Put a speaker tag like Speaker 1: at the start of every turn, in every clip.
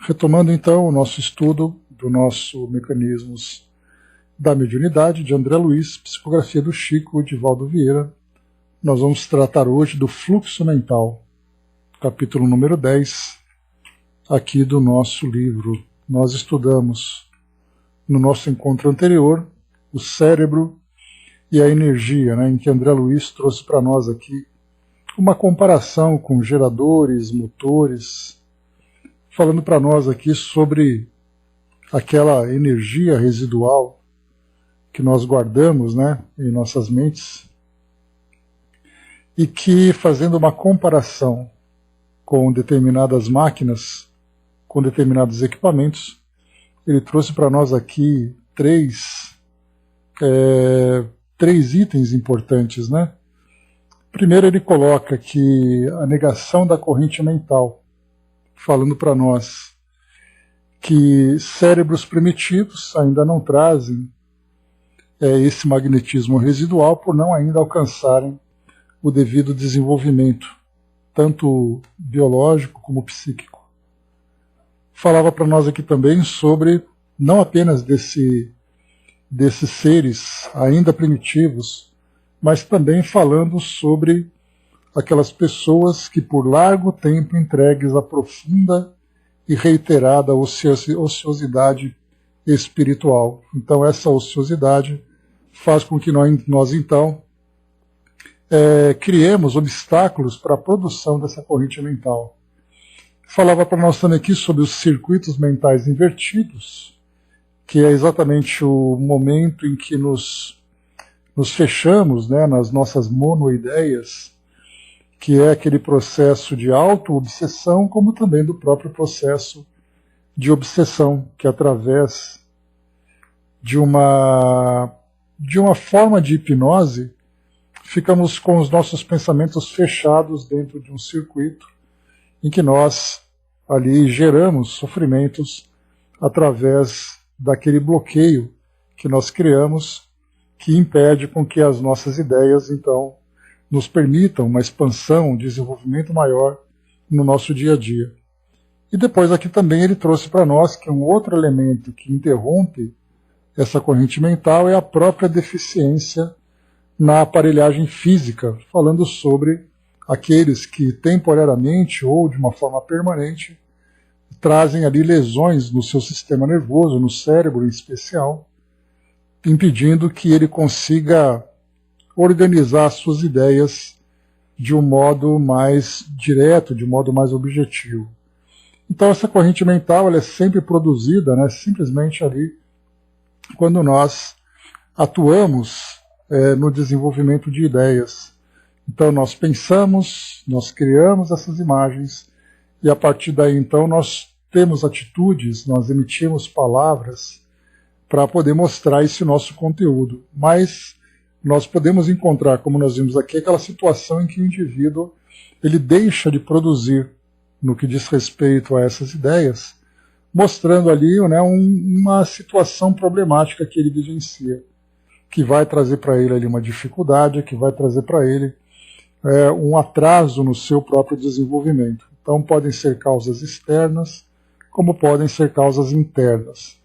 Speaker 1: Retomando então o nosso estudo do nosso Mecanismos da Mediunidade, de André Luiz, psicografia do Chico Divaldo Vieira, nós vamos tratar hoje do fluxo mental, capítulo número 10, aqui do nosso livro. Nós estudamos no nosso encontro anterior o cérebro e a energia, em que André Luiz trouxe para nós aqui uma comparação com geradores, motores, falando para nós aqui sobre aquela energia residual que nós guardamos, em nossas mentes, e que, fazendo uma comparação com determinadas máquinas, com determinados equipamentos, ele trouxe para nós aqui três itens importantes. Primeiro, ele coloca que a negação da corrente mental, falando para nós que cérebros primitivos ainda não trazem esse magnetismo residual por não ainda alcançarem o devido desenvolvimento, tanto biológico como psíquico. Falava para nós aqui também sobre, não apenas desses seres ainda primitivos, mas também falando sobre aquelas pessoas que por largo tempo entregues à profunda e reiterada ociosidade espiritual. Então essa ociosidade faz com que nós então criemos obstáculos para a produção dessa corrente mental. Falava para nós também aqui sobre os circuitos mentais invertidos, que é exatamente o momento em que nos fechamos nas nossas monoideias, que é aquele processo de auto-obsessão, como também do próprio processo de obsessão, que através de uma forma de hipnose, ficamos com os nossos pensamentos fechados dentro de um circuito em que nós ali geramos sofrimentos através daquele bloqueio que nós criamos, que impede com que as nossas ideias, então, nos permitam uma expansão, um desenvolvimento maior no nosso dia a dia. E depois aqui também ele trouxe para nós que um outro elemento que interrompe essa corrente mental é a própria deficiência na aparelhagem física, falando sobre aqueles que temporariamente ou de uma forma permanente trazem ali lesões no seu sistema nervoso, no cérebro em especial, impedindo que ele consiga organizar suas ideias de um modo mais direto, de um modo mais objetivo. Então essa corrente mental ela é sempre produzida simplesmente ali quando nós atuamos no desenvolvimento de ideias. Então nós pensamos, nós criamos essas imagens e a partir daí então nós temos atitudes, nós emitimos palavras para poder mostrar esse nosso conteúdo. Mas nós podemos encontrar, como nós vimos aqui, aquela situação em que o indivíduo ele deixa de produzir no que diz respeito a essas ideias, mostrando ali uma situação problemática que ele vivencia, que vai trazer para ele ali uma dificuldade, que vai trazer para ele um atraso no seu próprio desenvolvimento. Então podem ser causas externas, como podem ser causas internas.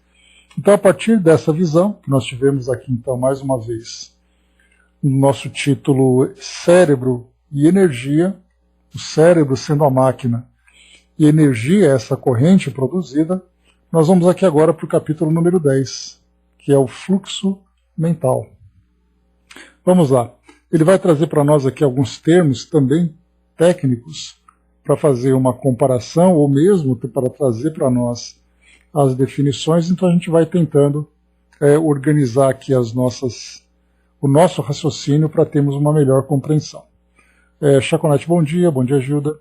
Speaker 1: Então a partir dessa visão, que nós tivemos aqui então mais uma vez, no nosso título Cérebro e Energia, o cérebro sendo a máquina e energia essa corrente produzida, nós vamos aqui agora para o capítulo número 10, que é o fluxo mental. Vamos lá. Ele vai trazer para nós aqui alguns termos também técnicos para fazer uma comparação ou mesmo para trazer para nós as definições. Então a gente vai tentando organizar aqui o nosso raciocínio para termos uma melhor compreensão. Chaconete, bom dia Gilda.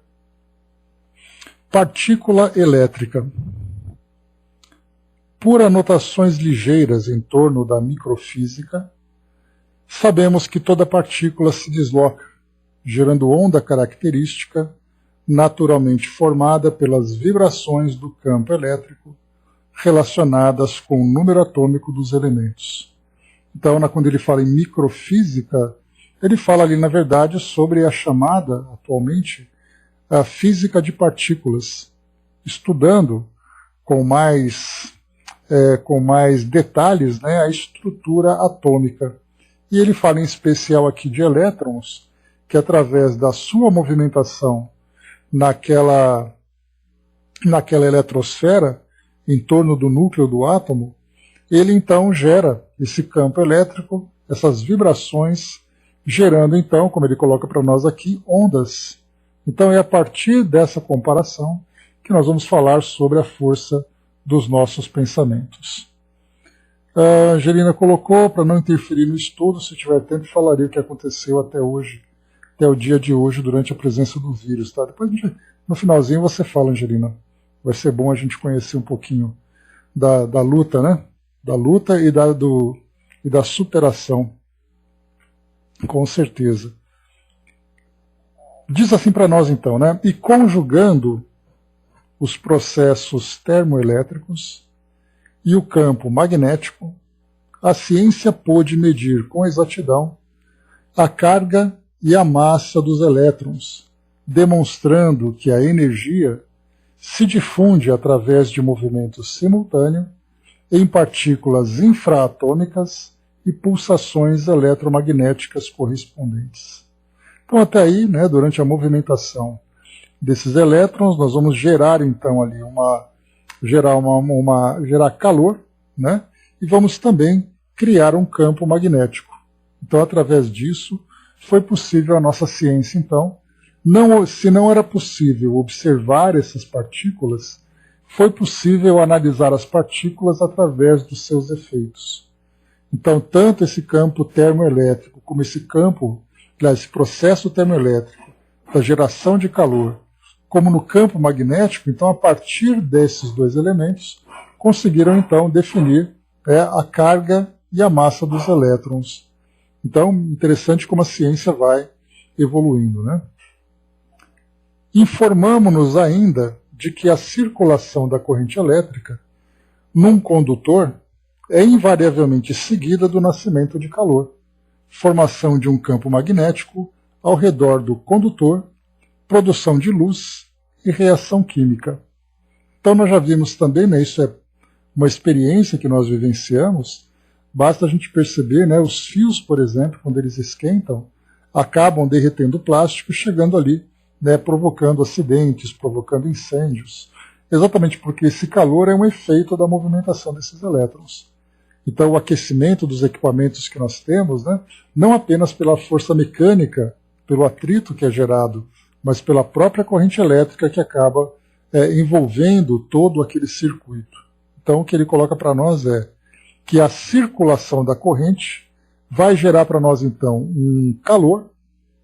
Speaker 1: Partícula elétrica. Por anotações ligeiras em torno da microfísica, sabemos que toda partícula se desloca, gerando onda característica, naturalmente formada pelas vibrações do campo elétrico, relacionadas com o número atômico dos elementos. Então, quando ele fala em microfísica, ele fala ali, na verdade, sobre a chamada, atualmente, a física de partículas, estudando com mais detalhes, né, a estrutura atômica. E ele fala em especial aqui de elétrons, que através da sua movimentação naquela eletrosfera, em torno do núcleo do átomo, ele então gera esse campo elétrico, essas vibrações, gerando então, como ele coloca para nós aqui, ondas. Então é a partir dessa comparação que nós vamos falar sobre a força dos nossos pensamentos. A Angelina colocou, para não interferir no estudo, se tiver tempo, falaria o que aconteceu até hoje, até o dia de hoje, durante a presença do vírus. Tá? Depois, no finalzinho, você fala, Angelina. Vai ser bom a gente conhecer um pouquinho da luta, né? Da luta e da superação. Com certeza. Diz assim para nós, então, né? E conjugando os processos termoelétricos e o campo magnético, a ciência pôde medir com exatidão a carga e a massa dos elétrons, demonstrando que a energia se difunde através de movimento simultâneo em partículas infraatômicas e pulsações eletromagnéticas correspondentes. Então até aí, né, durante a movimentação desses elétrons, nós vamos gerar então ali gerar calor, né, e vamos também criar um campo magnético. Então através disso foi possível a nossa ciência então, se não era possível observar essas partículas, foi possível analisar as partículas através dos seus efeitos. Então, tanto esse campo termoelétrico como esse processo termoelétrico da geração de calor, como no campo magnético, então, a partir desses dois elementos, conseguiram então definir a carga e a massa dos elétrons. Então, interessante como a ciência vai evoluindo, né? Informamo-nos ainda de que a circulação da corrente elétrica num condutor é invariavelmente seguida do nascimento de calor, formação de um campo magnético ao redor do condutor, produção de luz e reação química. Então nós já vimos também, né, isso é uma experiência que nós vivenciamos, basta a gente perceber, né, os fios, por exemplo, quando eles esquentam, acabam derretendo o plástico, chegando ali, né, provocando acidentes, provocando incêndios, exatamente porque esse calor é um efeito da movimentação desses elétrons. Então o aquecimento dos equipamentos que nós temos, né, não apenas pela força mecânica, pelo atrito que é gerado, mas pela própria corrente elétrica que acaba envolvendo todo aquele circuito. Então o que ele coloca para nós é que a circulação da corrente vai gerar para nós então um calor,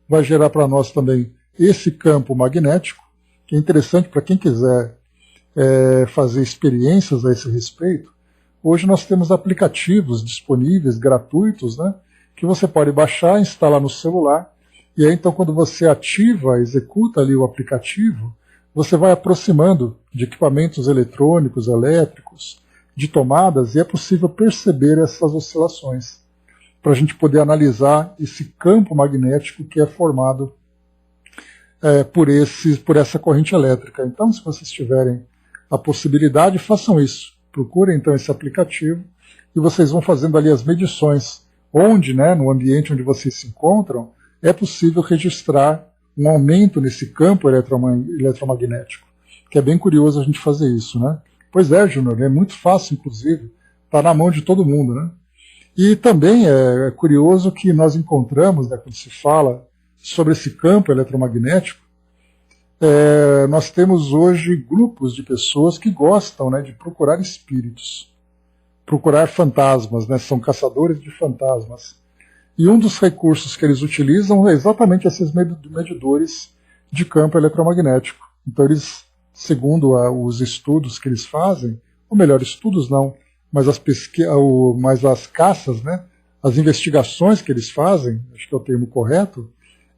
Speaker 1: vai gerar para nós também esse campo magnético, que é interessante para quem quiser fazer experiências a esse respeito. Hoje nós temos aplicativos disponíveis, gratuitos, né, que você pode baixar, instalar no celular, e aí então quando você ativa, executa ali o aplicativo, você vai aproximando de equipamentos eletrônicos, elétricos, de tomadas, e é possível perceber essas oscilações, para a gente poder analisar esse campo magnético que é formado por essa corrente elétrica. Então, se vocês tiverem a possibilidade, façam isso. Procurem então esse aplicativo e vocês vão fazendo ali as medições onde, né, no ambiente onde vocês se encontram, é possível registrar um aumento nesse campo eletromagnético, que é bem curioso a gente fazer isso, né? Pois é, Júnior, é muito fácil, inclusive, está na mão de todo mundo, né? E também é curioso que nós encontramos, né, quando se fala sobre esse campo eletromagnético, nós temos hoje grupos de pessoas que gostam, né, de procurar espíritos, procurar fantasmas, né, são caçadores de fantasmas. E um dos recursos que eles utilizam é exatamente esses medidores de campo eletromagnético. Então eles, segundo os estudos que eles fazem, ou melhor, estudos não, mas as caças, né, as investigações que eles fazem, acho que é o termo correto,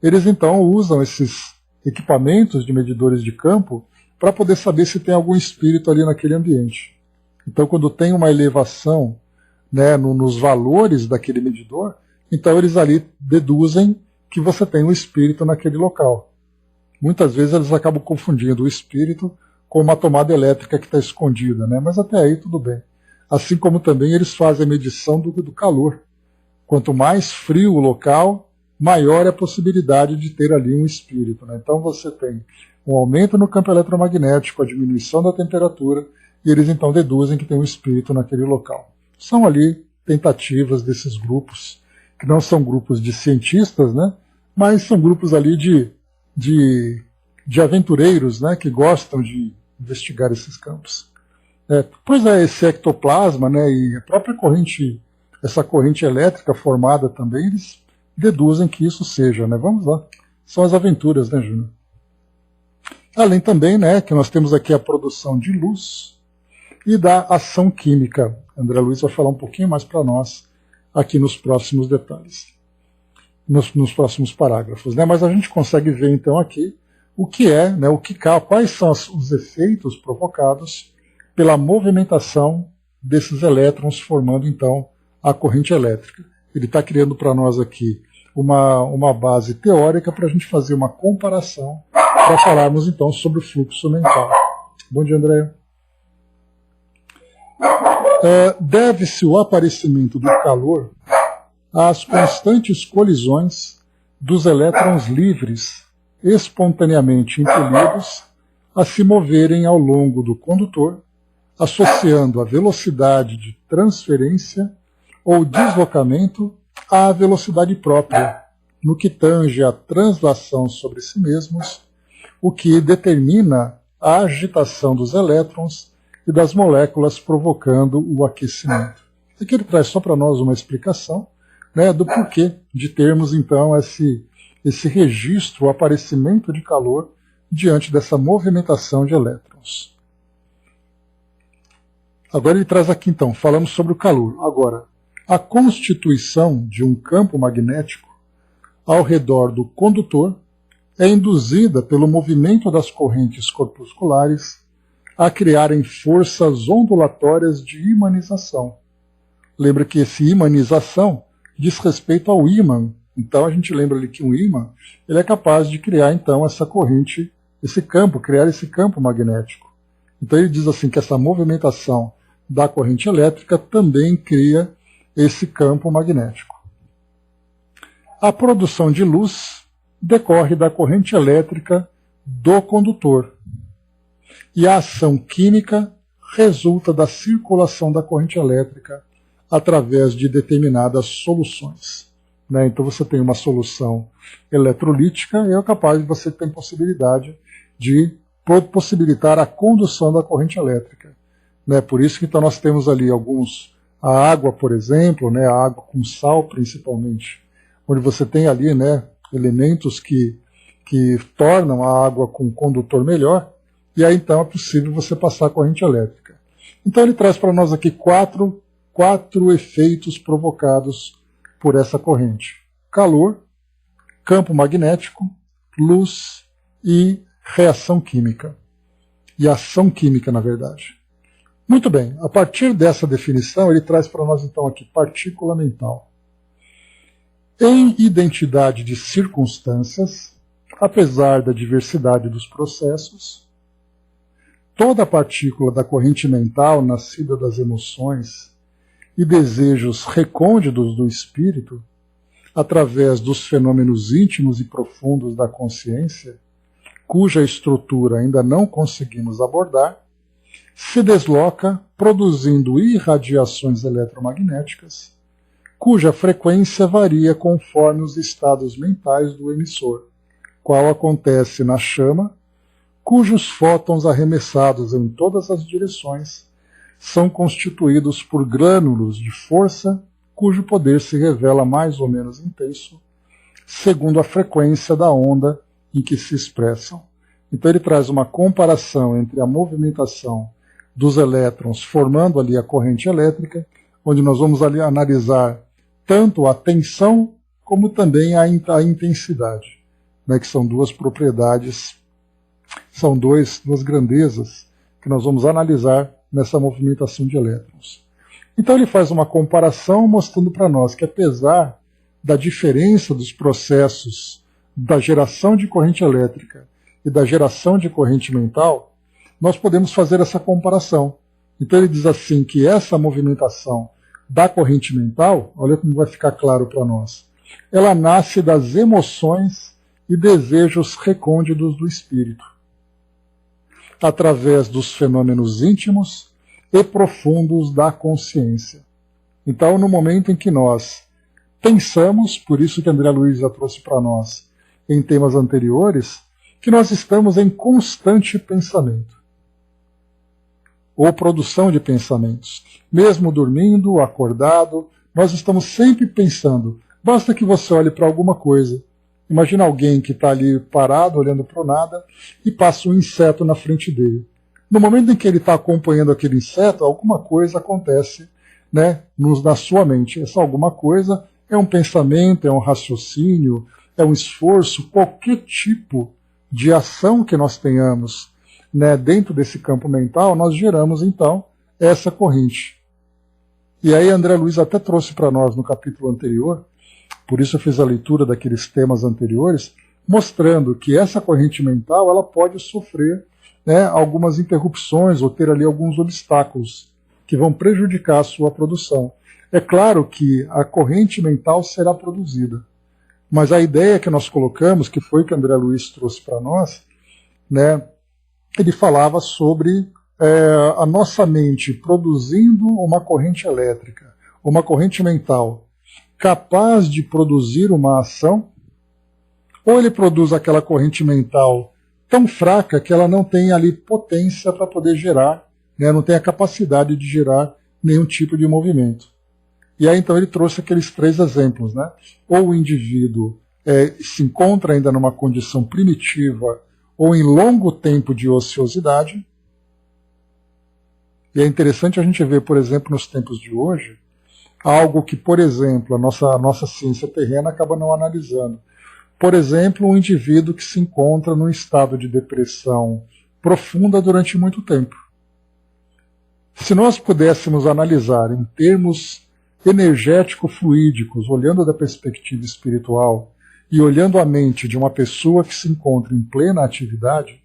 Speaker 1: eles então usam esses equipamentos de medidores de campo para poder saber se tem algum espírito ali naquele ambiente. Então, quando tem uma elevação, né, nos valores daquele medidor, então eles ali deduzem que você tem um espírito naquele local. Muitas vezes eles acabam confundindo o espírito com uma tomada elétrica que está escondida, né? Mas até aí tudo bem. Assim como também eles fazem a medição do calor. Quanto mais frio o local, maior é a possibilidade de ter ali um espírito, né? Então você tem um aumento no campo eletromagnético, a diminuição da temperatura, e eles então deduzem que tem um espírito naquele local. São ali tentativas desses grupos, que não são grupos de cientistas, né? Mas são grupos ali de aventureiros, né? Que gostam de investigar esses campos. Pois é, esse ectoplasma, né? E a própria corrente, essa corrente elétrica formada também, eles deduzem que isso seja, né? Vamos lá. São as aventuras, né, Júnior? Além também, né, que nós temos aqui a produção de luz e da ação química. André Luiz vai falar um pouquinho mais para nós aqui nos próximos detalhes, nos próximos parágrafos, né? Mas a gente consegue ver então aqui o que é, né, quais são os efeitos provocados pela movimentação desses elétrons formando então a corrente elétrica. Ele está criando para nós aqui uma base teórica para a gente fazer uma comparação, para falarmos então sobre o fluxo mental. Bom dia, André. Deve-se o aparecimento do calor às constantes colisões dos elétrons livres, espontaneamente impelidos a se moverem ao longo do condutor, associando a velocidade de transferência ou deslocamento à velocidade própria, no que tange a translação sobre si mesmos, o que determina a agitação dos elétrons e das moléculas provocando o aquecimento. Aqui ele traz só para nós uma explicação, né, do porquê de termos então esse registro, o aparecimento de calor diante dessa movimentação de elétrons. Agora ele traz aqui então, falamos sobre o calor. Agora, a constituição de um campo magnético ao redor do condutor é induzida pelo movimento das correntes corpusculares a criarem forças ondulatórias de imanização. Lembra que esse imanização diz respeito ao ímã. Então a gente lembra ali que um ímã ele é capaz de criar então essa corrente, esse campo, criar esse campo magnético. Então ele diz assim que essa movimentação da corrente elétrica também cria esse campo magnético. A produção de luz decorre da corrente elétrica do condutor e a ação química resulta da circulação da corrente elétrica através de determinadas soluções. Né? Então você tem uma solução eletrolítica e é capaz de você ter possibilidade de possibilitar a condução da corrente elétrica. Né? Por isso que então nós temos ali a água, por exemplo, né? A água com sal principalmente, onde você tem ali, né, elementos que tornam a água com condutor melhor, e aí então é possível você passar a corrente elétrica. Então ele traz para nós aqui quatro efeitos provocados por essa corrente: calor, campo magnético, luz e reação química. E ação química, na verdade. Muito bem, a partir dessa definição, ele traz para nós então aqui partícula mental. Em identidade de circunstâncias, apesar da diversidade dos processos, toda partícula da corrente mental nascida das emoções e desejos recônditos do espírito, através dos fenômenos íntimos e profundos da consciência, cuja estrutura ainda não conseguimos abordar, se desloca produzindo irradiações eletromagnéticas, cuja frequência varia conforme os estados mentais do emissor, qual acontece na chama, cujos fótons arremessados em todas as direções são constituídos por grânulos de força, cujo poder se revela mais ou menos intenso, segundo a frequência da onda em que se expressam. Então ele traz uma comparação entre a movimentação dos elétrons formando ali a corrente elétrica, onde nós vamos ali analisar tanto a tensão como também a intensidade, né, que são duas propriedades, são duas grandezas que nós vamos analisar nessa movimentação de elétrons. Então ele faz uma comparação mostrando para nós que apesar da diferença dos processos da geração de corrente elétrica e da geração de corrente mental, nós podemos fazer essa comparação. Então ele diz assim que essa movimentação da corrente mental, olha como vai ficar claro para nós, ela nasce das emoções e desejos recônditos do espírito, através dos fenômenos íntimos e profundos da consciência. Então, no momento em que nós pensamos, por isso que André Luiz já trouxe para nós em temas anteriores, que nós estamos em constante pensamento, ou produção de pensamentos. Mesmo dormindo, acordado, nós estamos sempre pensando. Basta que você olhe para alguma coisa. Imagina alguém que está ali parado, olhando para o nada, e passa um inseto na frente dele. No momento em que ele está acompanhando aquele inseto, alguma coisa acontece, né, na sua mente. Essa alguma coisa é um pensamento, é um raciocínio, é um esforço, qualquer tipo de ação que nós tenhamos, né, dentro desse campo mental, nós geramos então essa corrente. E aí André Luiz até trouxe para nós no capítulo anterior, por isso eu fiz a leitura daqueles temas anteriores, mostrando que essa corrente mental ela pode sofrer, né, algumas interrupções ou ter ali alguns obstáculos que vão prejudicar a sua produção. É claro que a corrente mental será produzida, mas a ideia que nós colocamos, que foi que André Luiz trouxe para nós, né, ele falava sobre a nossa mente produzindo uma corrente elétrica, uma corrente mental, capaz de produzir uma ação, ou ele produz aquela corrente mental tão fraca que ela não tem ali potência para poder gerar, né, não tem a capacidade de gerar nenhum tipo de movimento. E aí então ele trouxe aqueles 3 exemplos, né? Ou o indivíduo se encontra ainda numa condição primitiva ou em longo tempo de ociosidade. E é interessante a gente ver, por exemplo, nos tempos de hoje, algo que, por exemplo, a nossa ciência terrena acaba não analisando. Por exemplo, um indivíduo que se encontra num estado de depressão profunda durante muito tempo. Se nós pudéssemos analisar em termos energético-fluídicos, olhando da perspectiva espiritual e olhando a mente de uma pessoa que se encontra em plena atividade,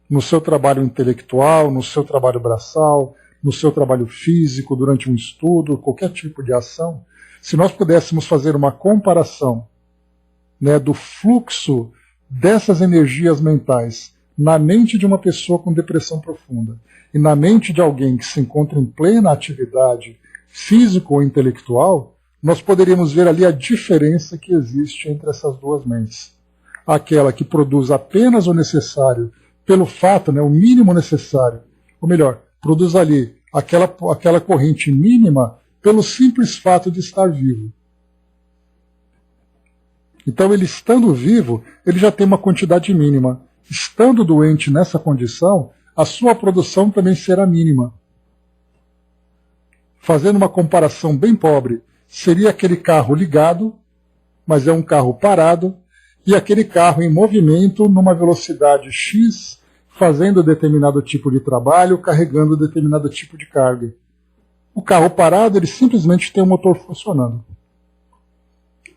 Speaker 1: no seu trabalho intelectual, no seu trabalho braçal, no seu trabalho físico, durante um estudo, qualquer tipo de ação, se nós pudéssemos fazer uma comparação, né, do fluxo dessas energias mentais na mente de uma pessoa com depressão profunda e na mente de alguém que se encontra em plena atividade físico ou intelectual, nós poderíamos ver ali a diferença que existe entre essas duas mentes. Aquela que produz apenas o necessário pelo fato, né, o mínimo necessário, ou melhor, produz ali aquela corrente mínima pelo simples fato de estar vivo. Então ele estando vivo, ele já tem uma quantidade mínima. Estando doente nessa condição, a sua produção também será mínima. Fazendo uma comparação bem pobre, seria aquele carro ligado, mas é um carro parado, e aquele carro em movimento numa velocidade X, fazendo determinado tipo de trabalho, carregando determinado tipo de carga. O carro parado, ele simplesmente tem o motor funcionando.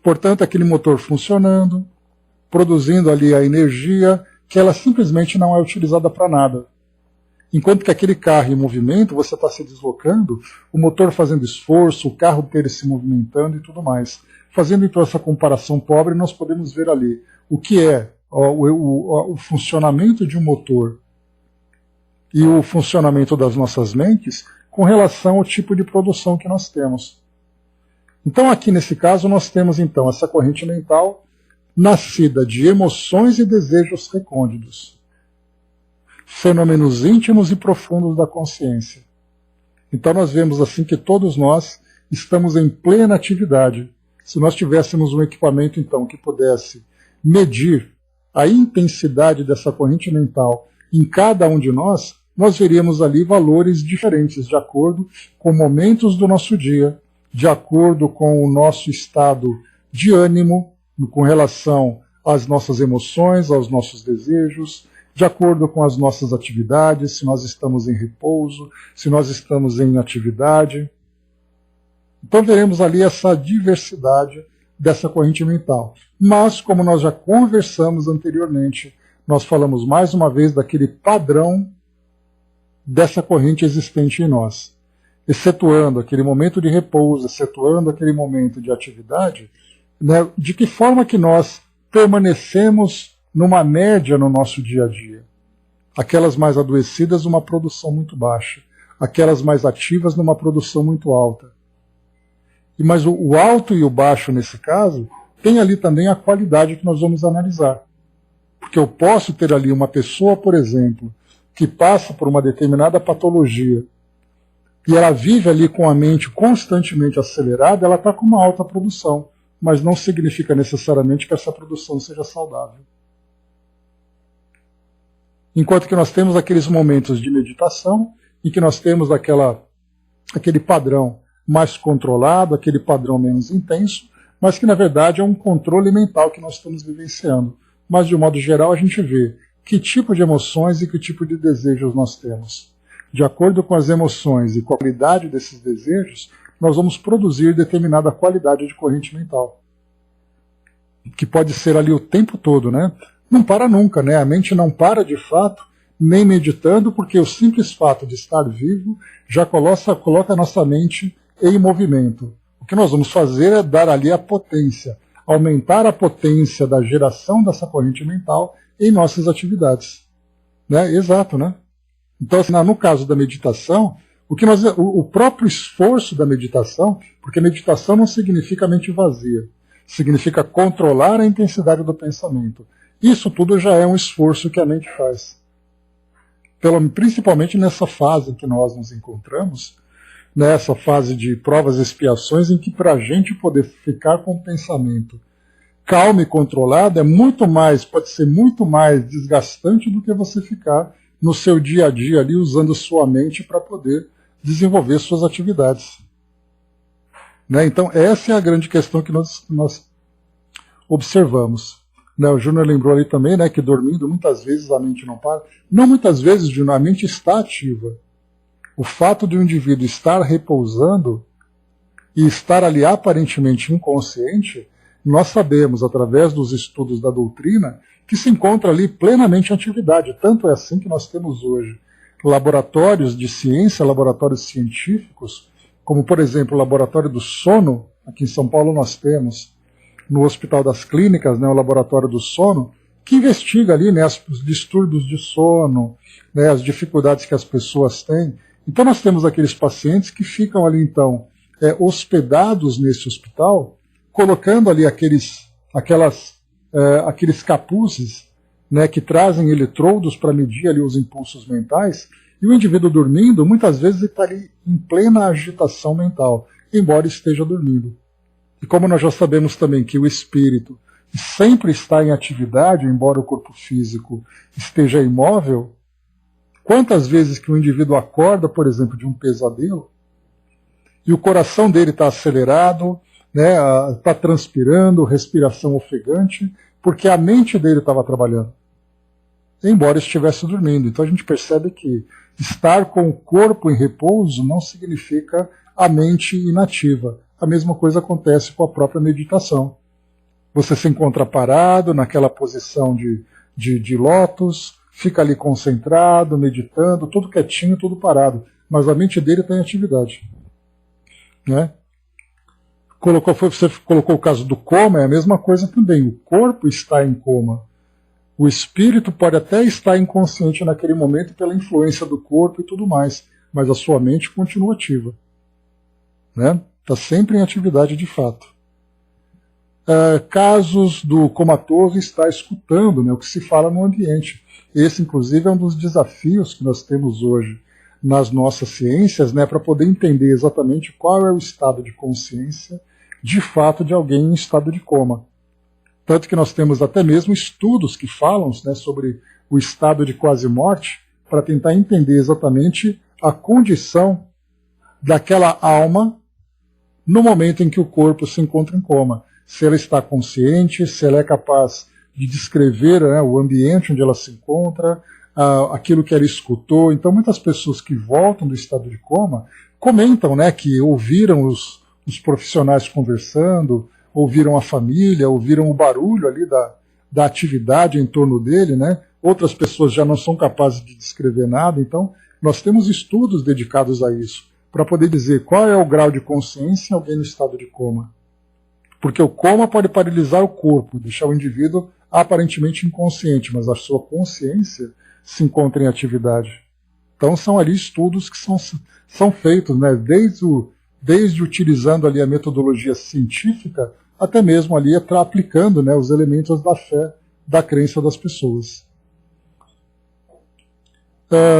Speaker 1: Portanto, aquele motor funcionando, produzindo ali a energia, que ela simplesmente não é utilizada para nada. Enquanto que aquele carro em movimento, você está se deslocando, o motor fazendo esforço, o carro dele se movimentando e tudo mais. Fazendo então essa comparação pobre, nós podemos ver ali o que é o funcionamento de um motor e o funcionamento das nossas mentes com relação ao tipo de produção que nós temos. Então aqui nesse caso nós temos então essa corrente mental nascida de emoções e desejos recônditos, fenômenos íntimos e profundos da consciência. Então nós vemos assim que todos nós estamos em plena atividade. Se nós tivéssemos um equipamento então que pudesse medir a intensidade dessa corrente mental em cada um de nós, nós veríamos ali valores diferentes de acordo com momentos do nosso dia, de acordo com o nosso estado de ânimo, com relação às nossas emoções, aos nossos desejos, de acordo com as nossas atividades, se nós estamos em repouso, se nós estamos em atividade. Então veremos ali essa diversidade dessa corrente mental. Mas, como nós já conversamos anteriormente, nós falamos mais uma vez daquele padrão dessa corrente existente em nós. Excetuando aquele momento de repouso, excetuando aquele momento de atividade, né, de que forma que nós permanecemos numa média no nosso dia a dia? Aquelas mais adoecidas, uma produção muito baixa. Aquelas mais ativas, numa produção muito alta. Mas o alto e o baixo, nesse caso, tem ali também a qualidade que nós vamos analisar. Porque eu posso ter ali uma pessoa, por exemplo, que passa por uma determinada patologia, e ela vive ali com a mente constantemente acelerada, ela está com uma alta produção, mas não significa necessariamente que essa produção seja saudável. Enquanto que nós temos aqueles momentos de meditação, em que nós temos aquele padrão mais controlado, aquele padrão menos intenso, mas que na verdade é um controle mental que nós estamos vivenciando. Mas de um modo geral a gente vê que tipo de emoções e que tipo de desejos nós temos. De acordo com as emoções e com a qualidade desses desejos, nós vamos produzir determinada qualidade de corrente mental. Que pode ser ali o tempo todo, né? Não para nunca, né? A mente não para de fato, nem meditando, porque o simples fato de estar vivo já coloca a nossa mente em movimento. O que nós vamos fazer é dar ali a potência, aumentar a potência da geração dessa corrente mental em nossas atividades. Né? Exato, né? Então, assim, no caso da meditação, o próprio esforço da meditação, porque meditação não significa mente vazia, significa controlar a intensidade do pensamento. Isso tudo já é um esforço que a mente faz. Principalmente nessa fase em que nós nos encontramos, nessa fase de provas e expiações, em que para a gente poder ficar com o pensamento calmo e controlado pode ser muito mais desgastante do que você ficar no seu dia a dia ali usando sua mente para poder desenvolver suas atividades. Né? Então essa é a grande questão que nós observamos. Né? O Júnior lembrou ali também, né, que dormindo muitas vezes a mente não para. Não muitas vezes, Júnior, a mente está ativa. O fato de um indivíduo estar repousando e estar ali aparentemente inconsciente, nós sabemos, através dos estudos da doutrina, que se encontra ali plenamente em atividade. Tanto é assim que nós temos hoje laboratórios de ciência, laboratórios científicos, como, por exemplo, o Laboratório do Sono. Aqui em São Paulo nós temos, no Hospital das Clínicas, né, o Laboratório do Sono, que investiga ali, né, os distúrbios de sono, né, as dificuldades que as pessoas têm. Então nós temos aqueles pacientes que ficam ali, então, hospedados nesse hospital, colocando ali aqueles capuzes, né, que trazem eletrodos para medir ali os impulsos mentais, e o indivíduo dormindo, muitas vezes ele está ali em plena agitação mental, embora esteja dormindo. E como nós já sabemos também que o espírito sempre está em atividade, embora o corpo físico esteja imóvel, quantas vezes que o indivíduo acorda, por exemplo, de um pesadelo, e o coração dele está acelerado, né, está transpirando, respiração ofegante, porque a mente dele estava trabalhando, embora estivesse dormindo. Então a gente percebe que estar com o corpo em repouso não significa a mente inativa. A mesma coisa acontece com a própria meditação. Você se encontra parado naquela posição de lótus, fica ali concentrado, meditando, tudo quietinho, tudo parado, mas a mente dele está em atividade. Né? Você colocou o caso do coma, é a mesma coisa também. O corpo está em coma. O espírito pode até estar inconsciente naquele momento pela influência do corpo e tudo mais, mas a sua mente continua ativa. Né? Está sempre em atividade de fato. Casos do comatose está escutando, né, o que se fala no ambiente. Esse, inclusive, é um dos desafios que nós temos hoje nas nossas ciências, né, para poder entender exatamente qual é o estado de consciência de fato de alguém em estado de coma. Tanto que nós temos até mesmo estudos que falam, né, sobre o estado de quase morte, para tentar entender exatamente a condição daquela alma no momento em que o corpo se encontra em coma. Se ela está consciente, se ela é capaz de descrever, né, o ambiente onde ela se encontra, aquilo que ela escutou. Então muitas pessoas que voltam do estado de coma comentam, né, que ouviram os profissionais conversando, ouviram a família, ouviram o barulho ali da atividade em torno dele, né, outras pessoas já não são capazes de descrever nada, então nós temos estudos dedicados a isso, para poder dizer qual é o grau de consciência em alguém no estado de coma. Porque o coma pode paralisar o corpo, deixar o indivíduo aparentemente inconsciente, mas a sua consciência se encontra em atividade. Então são ali estudos que são feitos, né, desde utilizando ali a metodologia científica, até mesmo ali aplicando, né, os elementos da fé, da crença das pessoas.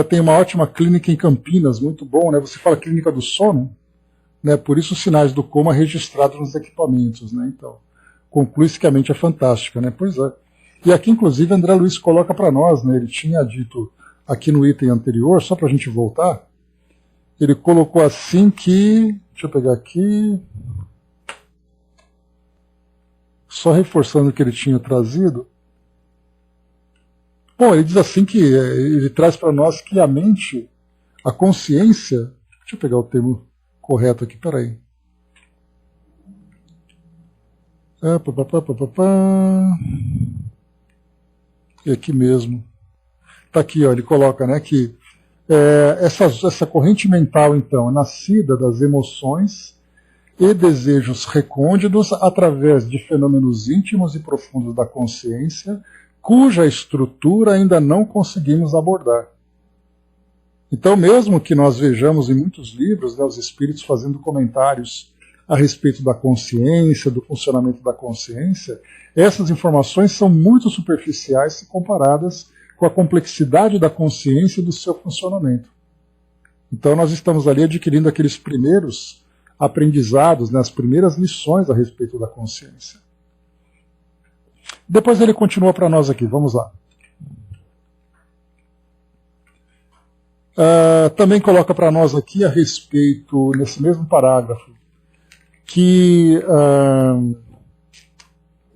Speaker 1: Tem uma ótima clínica em Campinas, muito bom, né? Você fala clínica do sono, né? Por isso os sinais do coma registrados nos equipamentos, né? Então, conclui-se que a mente é fantástica, né? Pois é. E aqui, inclusive, André Luiz coloca para nós, né? Ele tinha dito aqui no item anterior, só para a gente voltar, ele colocou assim que, deixa eu pegar aqui, só reforçando o que ele tinha trazido. Bom, ele diz assim que ele traz para nós que a mente, a consciência, deixa eu pegar o termo correto aqui, peraí. E aqui mesmo. Está aqui, ó, ele coloca, né, que essa corrente mental, então, é nascida das emoções e desejos recônditos através de fenômenos íntimos e profundos da consciência, cuja estrutura ainda não conseguimos abordar. Então, mesmo que nós vejamos em muitos livros, né, os espíritos fazendo comentários a respeito da consciência, do funcionamento da consciência, essas informações são muito superficiais se comparadas com a complexidade da consciência e do seu funcionamento. Então, nós estamos ali adquirindo aqueles primeiros aprendizados, né, as primeiras lições a respeito da consciência. Depois ele continua para nós aqui, vamos lá. Também coloca para nós aqui a respeito, nesse mesmo parágrafo, que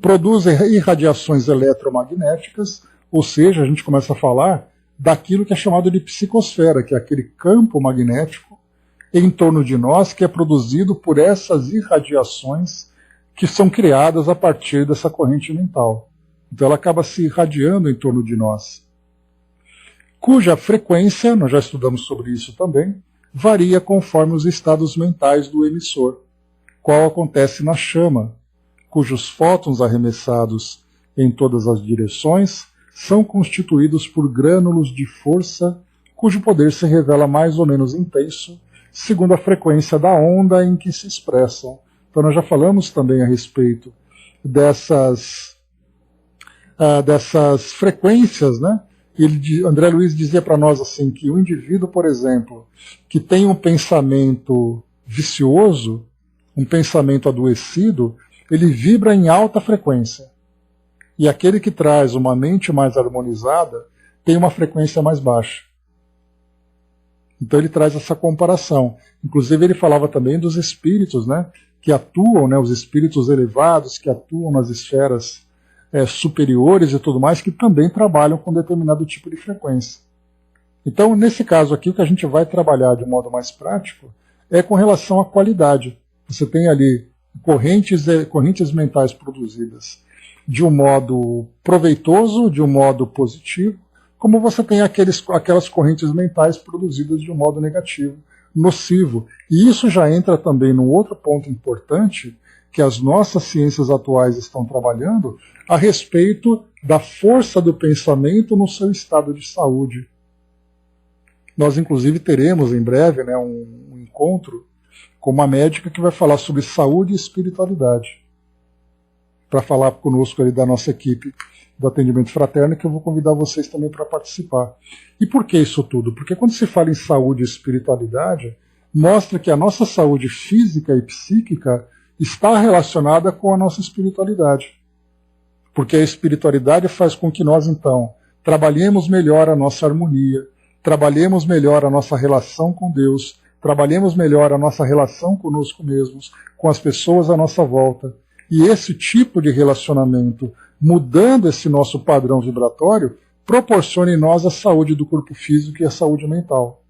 Speaker 1: produzem irradiações eletromagnéticas, ou seja, a gente começa a falar daquilo que é chamado de psicosfera, que é aquele campo magnético em torno de nós que é produzido por essas irradiações que são criadas a partir dessa corrente mental. Então ela acaba se irradiando em torno de nós, cuja frequência, nós já estudamos sobre isso também, varia conforme os estados mentais do emissor, qual acontece na chama, cujos fótons arremessados em todas as direções são constituídos por grânulos de força, cujo poder se revela mais ou menos intenso, segundo a frequência da onda em que se expressam. Então nós já falamos também a respeito dessas frequências, né? André Luiz dizia para nós assim que o indivíduo, por exemplo, que tem um pensamento vicioso, um pensamento adoecido, ele vibra em alta frequência. E aquele que traz uma mente mais harmonizada tem uma frequência mais baixa. Então ele traz essa comparação. Inclusive ele falava também dos espíritos, né, que atuam, né, os espíritos elevados que atuam nas esferas superiores e tudo mais, que também trabalham com determinado tipo de frequência. Então, nesse caso aqui, o que a gente vai trabalhar de modo mais prático é com relação à qualidade. Você tem ali correntes mentais produzidas de um modo proveitoso, de um modo positivo, como você tem aquelas correntes mentais produzidas de um modo negativo, nocivo. E isso já entra também num outro ponto importante, que as nossas ciências atuais estão trabalhando, a respeito da força do pensamento no seu estado de saúde. Nós, inclusive, teremos em breve, né, um encontro com uma médica que vai falar sobre saúde e espiritualidade, para falar conosco ali da nossa equipe do atendimento fraterno, que eu vou convidar vocês também para participar. E por que isso tudo? Porque quando se fala em saúde e espiritualidade, mostra que a nossa saúde física e psíquica está relacionada com a nossa espiritualidade. Porque a espiritualidade faz com que nós, então, trabalhemos melhor a nossa harmonia, trabalhemos melhor a nossa relação com Deus, trabalhemos melhor a nossa relação conosco mesmos, com as pessoas à nossa volta. E esse tipo de relacionamento, mudando esse nosso padrão vibratório, proporciona em nós a saúde do corpo físico e a saúde mental.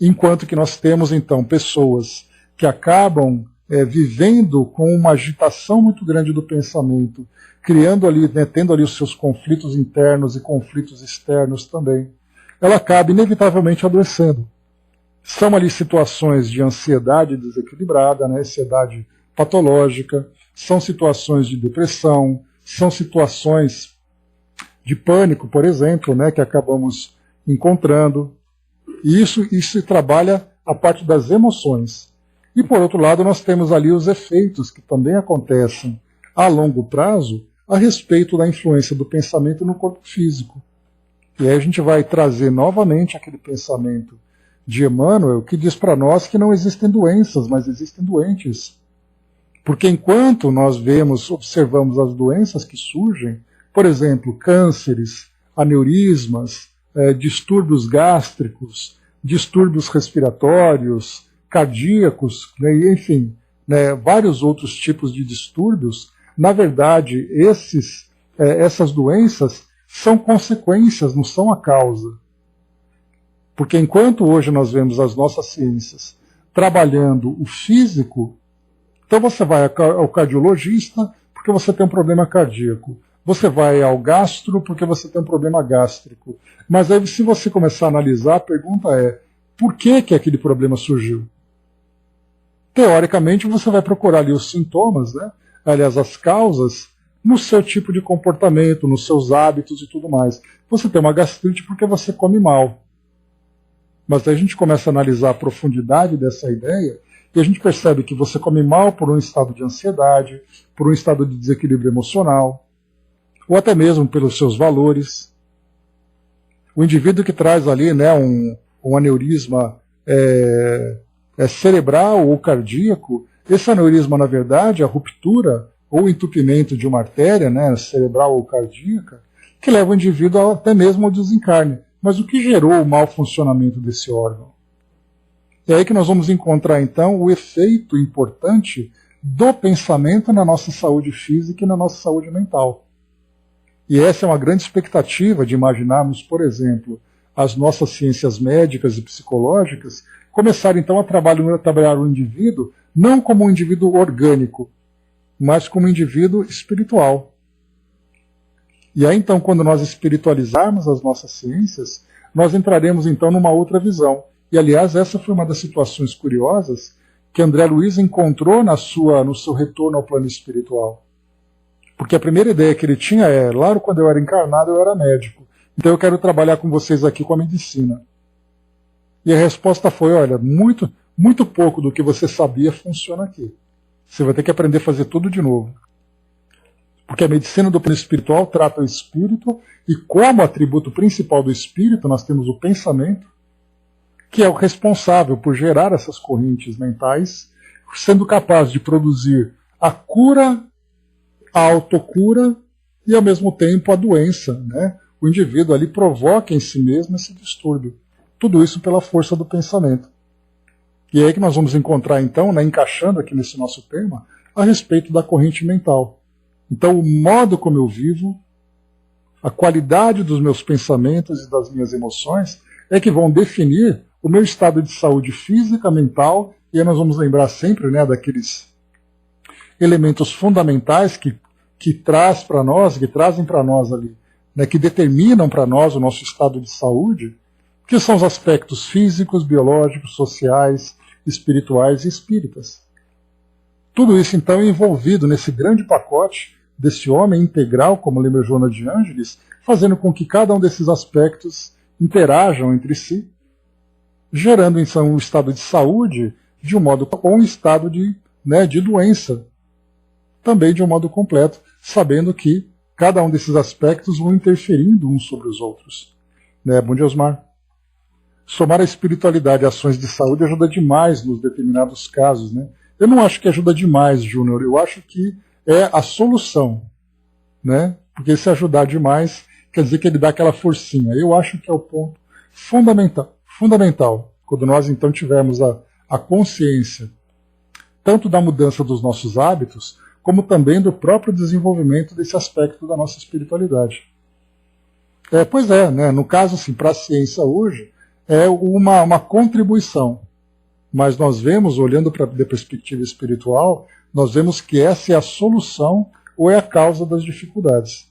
Speaker 1: Enquanto que nós temos, então, pessoas que acabam vivendo com uma agitação muito grande do pensamento, criando ali, né, tendo ali os seus conflitos internos e conflitos externos também, ela acaba inevitavelmente adoecendo. São ali situações de ansiedade desequilibrada, né, ansiedade patológica, são situações de depressão, são situações de pânico, por exemplo, né, que acabamos encontrando. E isso trabalha a parte das emoções. E, por outro lado, nós temos ali os efeitos que também acontecem a longo prazo a respeito da influência do pensamento no corpo físico. E aí a gente vai trazer novamente aquele pensamento de Emmanuel, que diz para nós que não existem doenças, mas existem doentes. Porque enquanto nós observamos as doenças que surgem, por exemplo, cânceres, aneurismas, distúrbios gástricos, distúrbios respiratórios, cardíacos, né, enfim, né, vários outros tipos de distúrbios, na verdade, essas doenças são consequências, não são a causa. Porque enquanto hoje nós vemos as nossas ciências trabalhando o físico, então você vai ao cardiologista porque você tem um problema cardíaco. Você vai ao gastro porque você tem um problema gástrico. Mas aí, se você começar a analisar, a pergunta é: por que aquele problema surgiu? Teoricamente, você vai procurar ali os sintomas, né? Aliás, as causas, no seu tipo de comportamento, nos seus hábitos e tudo mais. Você tem uma gastrite porque você come mal. Mas aí a gente começa a analisar a profundidade dessa ideia e a gente percebe que você come mal por um estado de ansiedade, por um estado de desequilíbrio emocional, ou até mesmo pelos seus valores. O indivíduo que traz ali, né, um aneurisma cerebral ou cardíaco, esse aneurisma, na verdade, a ruptura ou entupimento de uma artéria, né, cerebral ou cardíaca, que leva o indivíduo até mesmo ao desencarne. Mas o que gerou o mau funcionamento desse órgão? É aí que nós vamos encontrar, então, o efeito importante do pensamento na nossa saúde física e na nossa saúde mental. E essa é uma grande expectativa de imaginarmos, por exemplo, as nossas ciências médicas e psicológicas começarem, então, a trabalhar o indivíduo não como um indivíduo orgânico, mas como um indivíduo espiritual. E aí, então, quando nós espiritualizarmos as nossas ciências, nós entraremos, então, numa outra visão. E, aliás, essa foi uma das situações curiosas que André Luiz encontrou no seu retorno ao plano espiritual. Porque a primeira ideia que ele tinha claro, quando eu era encarnado, eu era médico. Então eu quero trabalhar com vocês aqui com a medicina. E a resposta foi: olha, muito, muito pouco do que você sabia funciona aqui. Você vai ter que aprender a fazer tudo de novo. Porque a medicina do plano espiritual trata o espírito, e como atributo principal do espírito nós temos o pensamento, que é o responsável por gerar essas correntes mentais, sendo capaz de produzir a cura, a autocura e, ao mesmo tempo, a doença. Né? O indivíduo ali provoca em si mesmo esse distúrbio. Tudo isso pela força do pensamento. E é aí que nós vamos encontrar, então, né, encaixando aqui nesse nosso tema, a respeito da corrente mental. Então, o modo como eu vivo, a qualidade dos meus pensamentos e das minhas emoções é que vão definir o meu estado de saúde física, mental, e aí nós vamos lembrar sempre, né, daqueles elementos fundamentais que trazem para nós ali, né, que determinam para nós o nosso estado de saúde, que são os aspectos físicos, biológicos, sociais, espirituais e espíritas. Tudo isso, então, é envolvido nesse grande pacote desse homem integral, como lembra Joana de Ângeles, fazendo com que cada um desses aspectos interajam entre si, gerando, então, um estado de saúde de um modo, ou um estado de doença, também de um modo completo, sabendo que cada um desses aspectos vão interferindo uns sobre os outros. Né? Bom dia, Osmar. Somar a espiritualidade a ações de saúde ajuda demais nos determinados casos, né? Eu não acho que ajuda demais, Júnior. Eu acho que é a solução, né? Porque se ajudar demais, quer dizer que ele dá aquela forcinha. Eu acho que é o ponto fundamental. Quando nós, então, tivermos a consciência, tanto da mudança dos nossos hábitos, como também do próprio desenvolvimento desse aspecto da nossa espiritualidade. Pois é, né? No caso, assim, para a ciência hoje, é uma contribuição. mas nós vemos, olhando para a perspectiva espiritual, nós vemos que essa é a solução ou é a causa das dificuldades.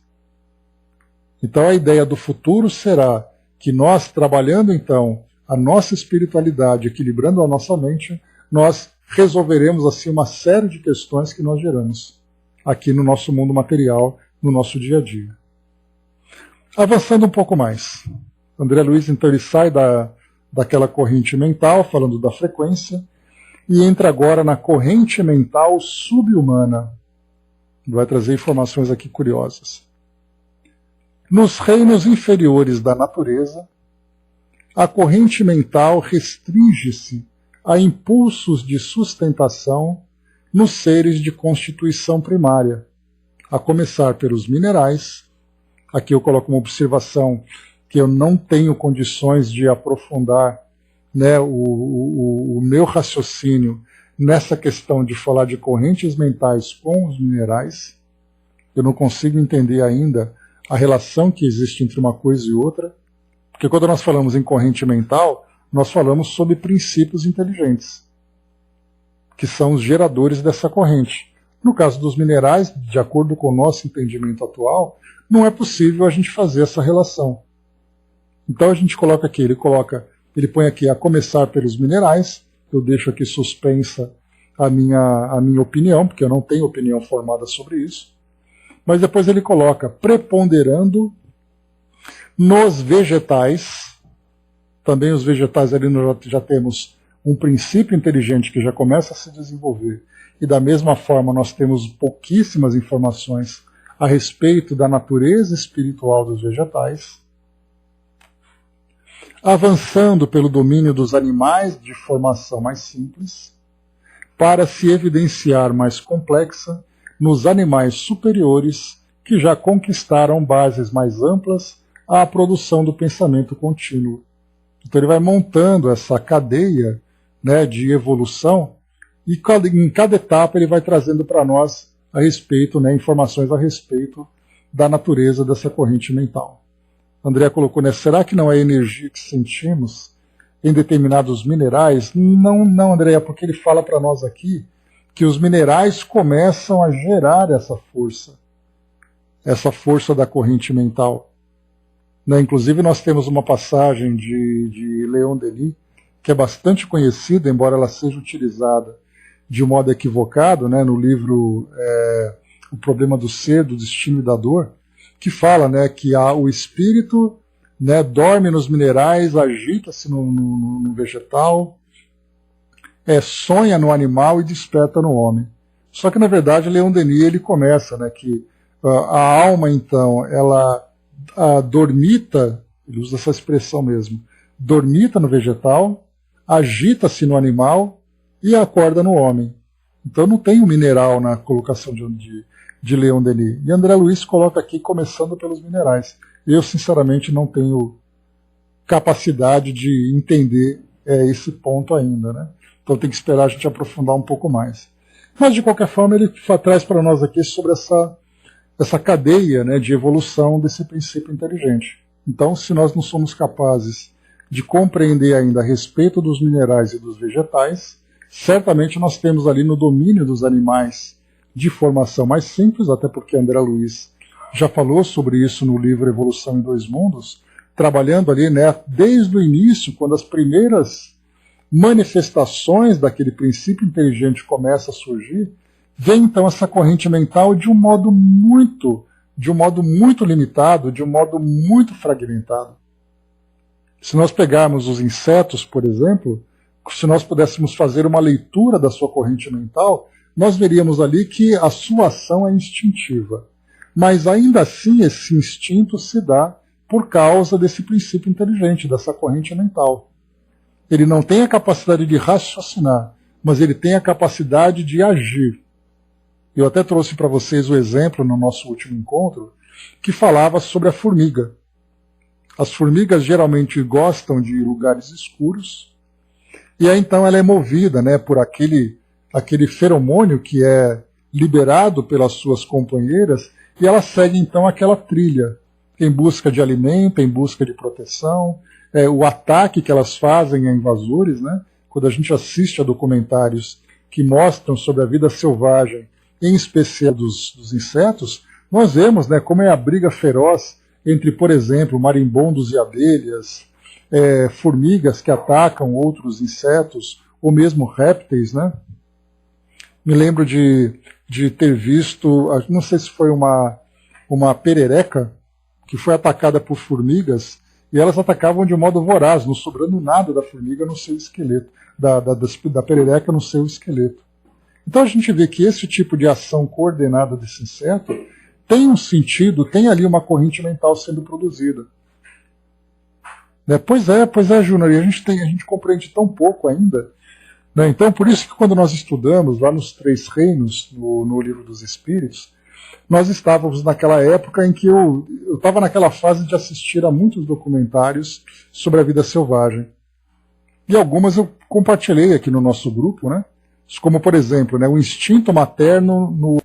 Speaker 1: Então a ideia do futuro será que nós, trabalhando então a nossa espiritualidade, equilibrando a nossa mente, nós resolveremos assim uma série de questões que nós geramos aqui no nosso mundo material, no nosso dia a dia. Avançando um pouco mais, André Luiz então ele sai daquela corrente mental, falando da frequência, e entra agora na corrente mental subhumana. Vai trazer informações aqui curiosas. Nos reinos inferiores da natureza, a corrente mental restringe-se a impulsos de sustentação nos seres de constituição primária, a começar pelos minerais. Aqui eu coloco uma observação que eu não tenho condições de aprofundar, né, o meu raciocínio nessa questão de falar de correntes mentais com os minerais. Eu não consigo entender ainda a relação que existe entre uma coisa e outra, porque quando nós falamos em corrente mental, nós falamos sobre princípios inteligentes, que são os geradores dessa corrente. No caso dos minerais, de acordo com o nosso entendimento atual, não é possível a gente fazer essa relação. Então a gente coloca aqui, ele põe aqui a começar pelos minerais, eu deixo aqui suspensa a minha opinião, porque eu não tenho opinião formada sobre isso, mas depois ele coloca preponderando nos vegetais. Também os vegetais ali nós já temos um princípio inteligente que já começa a se desenvolver, e da mesma forma nós temos pouquíssimas informações a respeito da natureza espiritual dos vegetais. Avançando pelo domínio dos animais de formação mais simples, para se evidenciar mais complexa nos animais superiores que já conquistaram bases mais amplas à produção do pensamento contínuo. Então ele vai montando essa cadeia, né, de evolução, e em cada etapa ele vai trazendo para nós a respeito, né, informações a respeito da natureza dessa corrente mental. André colocou, né, será que não é a energia que sentimos em determinados minerais? Não, André, porque ele fala para nós aqui que os minerais começam a gerar essa força da corrente mental. Né, inclusive nós temos uma passagem de Leon Denis, que é bastante conhecida, embora ela seja utilizada de um modo equivocado, né, no livro O Problema do Ser, do Destino e da Dor, que fala, né, que o espírito, né, dorme nos minerais, agita-se no vegetal, sonha no animal e desperta no homem. Só que, na verdade, Leon Denis ele começa, né, que a alma, então, ela dormita, ele usa essa expressão mesmo, dormita no vegetal, agita-se no animal e acorda no homem. Então não tem um mineral na colocação de Leon Denis. E André Luiz coloca aqui, começando pelos minerais. Eu, sinceramente, não tenho capacidade de entender esse ponto ainda, né? Então tem que esperar a gente aprofundar um pouco mais. Mas, de qualquer forma, ele traz para nós aqui sobre essa cadeia, né, de evolução desse princípio inteligente. Então, se nós não somos capazes de compreender ainda a respeito dos minerais e dos vegetais, certamente nós temos ali no domínio dos animais de formação mais simples, até porque André Luiz já falou sobre isso no livro Evolução em Dois Mundos, trabalhando ali, né, desde o início, quando as primeiras manifestações daquele princípio inteligente começam a surgir, vem então essa corrente mental de um modo muito limitado, de um modo muito fragmentado. Se nós pegarmos os insetos, por exemplo, se nós pudéssemos fazer uma leitura da sua corrente mental, nós veríamos ali que a sua ação é instintiva. Mas ainda assim esse instinto se dá por causa desse princípio inteligente, dessa corrente mental. Ele não tem a capacidade de raciocinar, mas ele tem a capacidade de agir. Eu até trouxe para vocês o exemplo no nosso último encontro, que falava sobre a formiga. As formigas geralmente gostam de lugares escuros, e aí então ela é movida, né, por aquele feromônio que é liberado pelas suas companheiras, e ela segue então aquela trilha, em busca de alimento, em busca de proteção, o ataque que elas fazem a invasores, né, quando a gente assiste a documentários que mostram sobre a vida selvagem, em especial dos insetos, nós vemos, né, como é a briga feroz entre, por exemplo, marimbondos e abelhas, formigas que atacam outros insetos, ou mesmo répteis, né? Me lembro de ter visto, não sei se foi uma perereca, que foi atacada por formigas, e elas atacavam de modo voraz, não sobrando nada da formiga no seu esqueleto, da perereca no seu esqueleto. Então a gente vê que esse tipo de ação coordenada desse inseto tem um sentido, tem ali uma corrente mental sendo produzida. Né? Pois é, Júnior, e a gente compreende tão pouco ainda. Né? Então, por isso que quando nós estudamos lá nos Três Reinos, no Livro dos Espíritos, nós estávamos naquela época em que eu estava naquela fase de assistir a muitos documentários sobre a vida selvagem. E algumas eu compartilhei aqui no nosso grupo, né? Como, por exemplo, né, o instinto materno.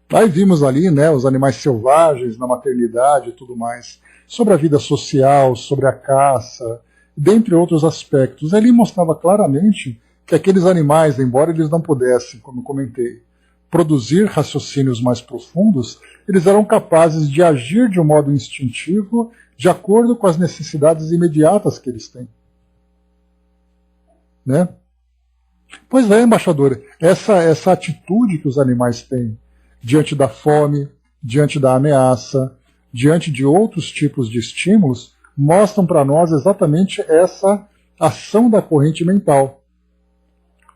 Speaker 1: Aí vimos ali, né, os animais selvagens na maternidade e tudo mais. Sobre a vida social, sobre a caça, dentre outros aspectos. Ali mostrava claramente que aqueles animais, embora eles não pudessem, como eu comentei, produzir raciocínios mais profundos, eles eram capazes de agir de um modo instintivo, de acordo com as necessidades imediatas que eles têm. Né? Pois é, embaixador, essa atitude que os animais têm diante da fome, diante da ameaça, diante de outros tipos de estímulos, mostram para nós exatamente essa ação da corrente mental.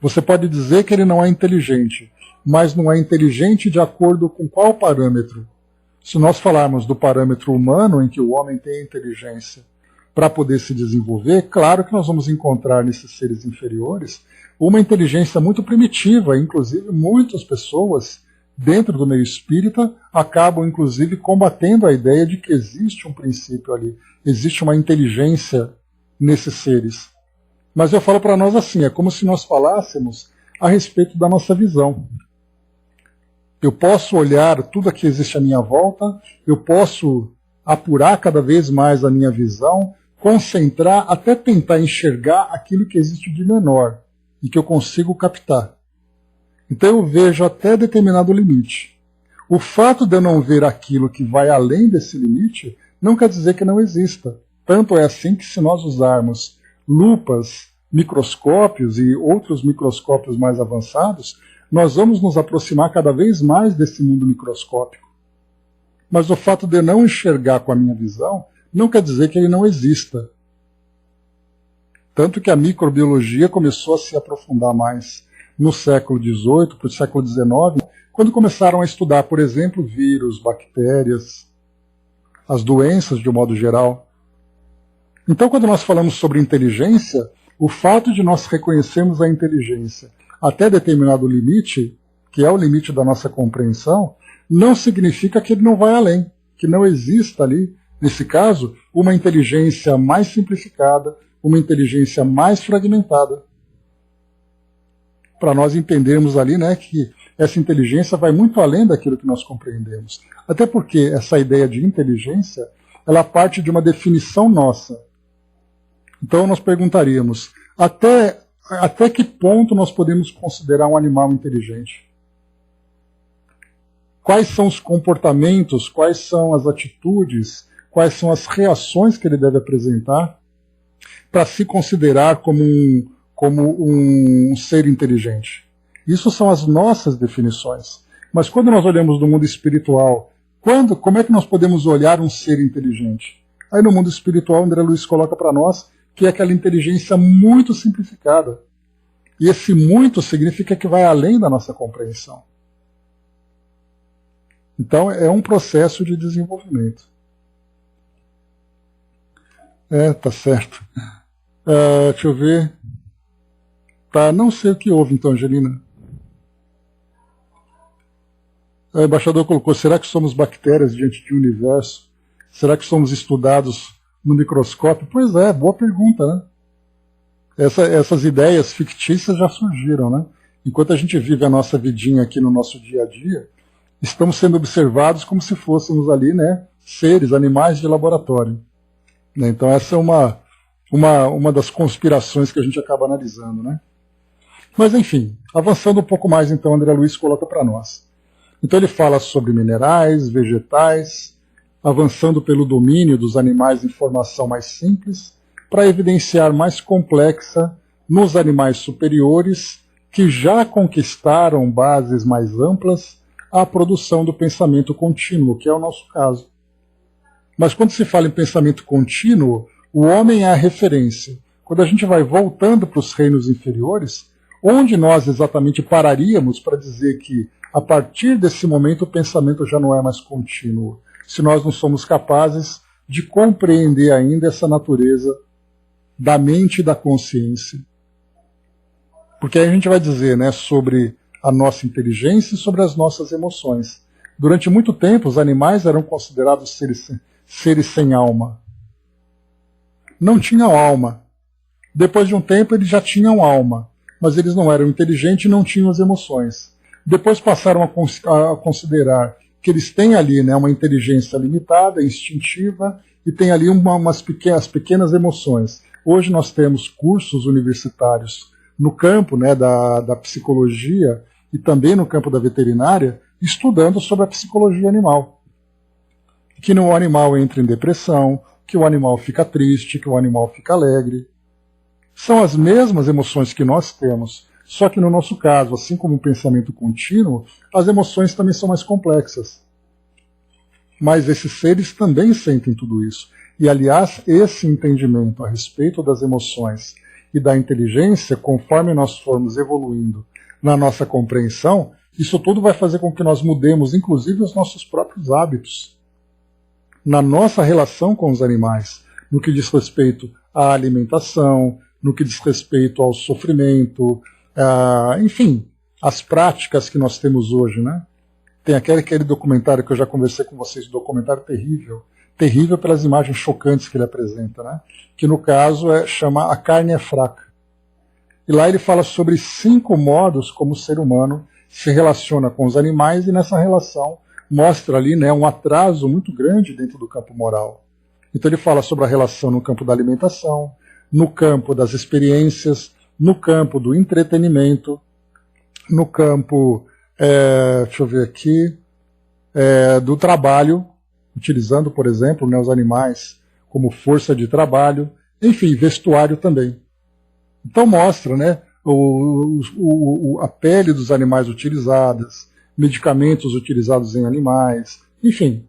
Speaker 1: Você pode dizer que ele não é inteligente, mas não é inteligente de acordo com qual parâmetro? Se nós falarmos do parâmetro humano, em que o homem tem inteligência para poder se desenvolver, claro que nós vamos encontrar nesses seres inferiores uma inteligência muito primitiva, inclusive muitas pessoas dentro do meio espírita acabam inclusive combatendo a ideia de que existe um princípio ali, existe uma inteligência nesses seres. Mas eu falo para nós assim, é como se nós falássemos a respeito da nossa visão. Eu posso olhar tudo que existe à minha volta, eu posso apurar cada vez mais a minha visão, concentrar, até tentar enxergar aquilo que existe de menor e que eu consigo captar. Então eu vejo até determinado limite. O fato de eu não ver aquilo que vai além desse limite não quer dizer que não exista. Tanto é assim que se nós usarmos lupas, microscópios e outros microscópios mais avançados, nós vamos nos aproximar cada vez mais desse mundo microscópico. Mas o fato de eu não enxergar com a minha visão não quer dizer que ele não exista. Tanto que a microbiologia começou a se aprofundar mais no século XVIII, para o século XIX, quando começaram a estudar, por exemplo, vírus, bactérias, as doenças de um modo geral. Então, quando nós falamos sobre inteligência, o fato de nós reconhecermos a inteligência até determinado limite, que é o limite da nossa compreensão, não significa que ele não vai além, que não exista ali, nesse caso, uma inteligência mais simplificada, uma inteligência mais fragmentada. Para nós entendermos ali, né, que essa inteligência vai muito além daquilo que nós compreendemos. Até porque essa ideia de inteligência, ela parte de uma definição nossa. Então nós perguntaríamos, até que ponto nós podemos considerar um animal inteligente? Quais são os comportamentos, quais são as atitudes, quais são as reações que ele deve apresentar para se considerar como um ser inteligente? Isso são as nossas definições. Mas quando nós olhamos no mundo espiritual, como é que nós podemos olhar um ser inteligente? Aí no mundo espiritual, André Luiz coloca para nós que é aquela inteligência muito simplificada. E esse muito significa que vai além da nossa compreensão. Então é um processo de desenvolvimento. Tá certo. Deixa eu ver. Tá, não sei o que houve então, Angelina. O embaixador colocou, será que somos bactérias diante de um universo? Será que somos estudados no microscópio? Pois é, boa pergunta, né? Essas ideias fictícias já surgiram, né? Enquanto a gente vive a nossa vidinha aqui no nosso dia a dia, estamos sendo observados como se fôssemos ali, né, seres, animais de laboratório. Então essa é uma das conspirações que a gente acaba analisando, né? Mas enfim, avançando um pouco mais, então, André Luiz coloca para nós. Então ele fala sobre minerais, vegetais, avançando pelo domínio dos animais em formação mais simples, para evidenciar mais complexa nos animais superiores, que já conquistaram bases mais amplas à produção do pensamento contínuo, que é o nosso caso. Mas quando se fala em pensamento contínuo, o homem é a referência. Quando a gente vai voltando para os reinos inferiores, onde nós exatamente pararíamos para dizer que, a partir desse momento, o pensamento já não é mais contínuo, se nós não somos capazes de compreender ainda essa natureza da mente e da consciência. Porque aí a gente vai dizer, né, sobre a nossa inteligência e sobre as nossas emoções. Durante muito tempo, os animais eram considerados seres sem alma. Não tinham alma. Depois de um tempo, eles já tinham alma, mas eles não eram inteligentes e não tinham as emoções. Depois passaram a considerar que eles têm ali, né, uma inteligência limitada, instintiva, e tem ali as pequenas emoções. Hoje nós temos cursos universitários no campo, né, da psicologia e também no campo da veterinária, estudando sobre a psicologia animal. Que o animal entra em depressão, que o animal fica triste, que o animal fica alegre. São as mesmas emoções que nós temos, só que no nosso caso, assim como o pensamento contínuo, as emoções também são mais complexas. Mas esses seres também sentem tudo isso. E, aliás, esse entendimento a respeito das emoções e da inteligência, conforme nós formos evoluindo na nossa compreensão, isso tudo vai fazer com que nós mudemos, inclusive, os nossos próprios hábitos. Na nossa relação com os animais, no que diz respeito à alimentação, no que diz respeito ao sofrimento, enfim, as práticas que nós temos hoje, né? Tem aquele documentário que eu já conversei com vocês, documentário terrível pelas imagens chocantes que ele apresenta, né? Que no caso chama A Carne é Fraca. E lá ele fala sobre 5 modos como o ser humano se relaciona com os animais, e nessa relação mostra ali, né, um atraso muito grande dentro do campo moral. Então ele fala sobre a relação no campo da alimentação, no campo das experiências, no campo do entretenimento, no campo, deixa eu ver aqui, do trabalho, utilizando, por exemplo, né, os animais como força de trabalho, enfim, vestuário também. Então mostra, né, a pele dos animais utilizadas, medicamentos utilizados em animais, enfim.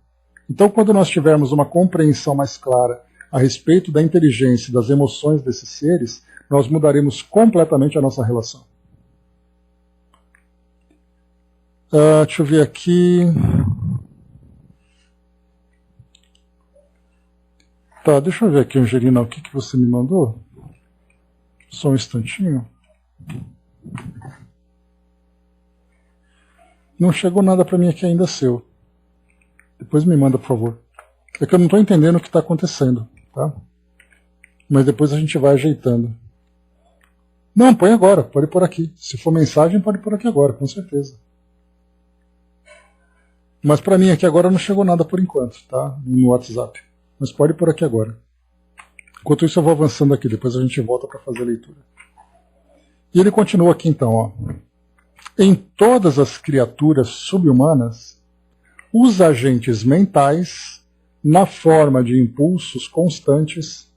Speaker 1: Então, quando nós tivermos uma compreensão mais clara a respeito da inteligência e das emoções desses seres, nós mudaremos completamente a nossa relação. Deixa eu ver aqui. Tá, deixa eu ver aqui, Angelina, o que você me mandou? Só um instantinho. Não chegou nada para mim aqui ainda seu. Depois me manda, por favor. É que eu não estou entendendo o que está acontecendo, tá? Mas depois a gente vai ajeitando. Não, põe agora, pode pôr aqui. Se for mensagem, pode pôr aqui agora, com certeza. Mas para mim aqui agora não chegou nada por enquanto, tá? No WhatsApp. Mas pode pôr aqui agora. Enquanto isso eu vou avançando aqui, depois a gente volta para fazer a leitura. E ele continua aqui então, ó. Em todas as criaturas subhumanas, os agentes mentais, na forma de impulsos constantes,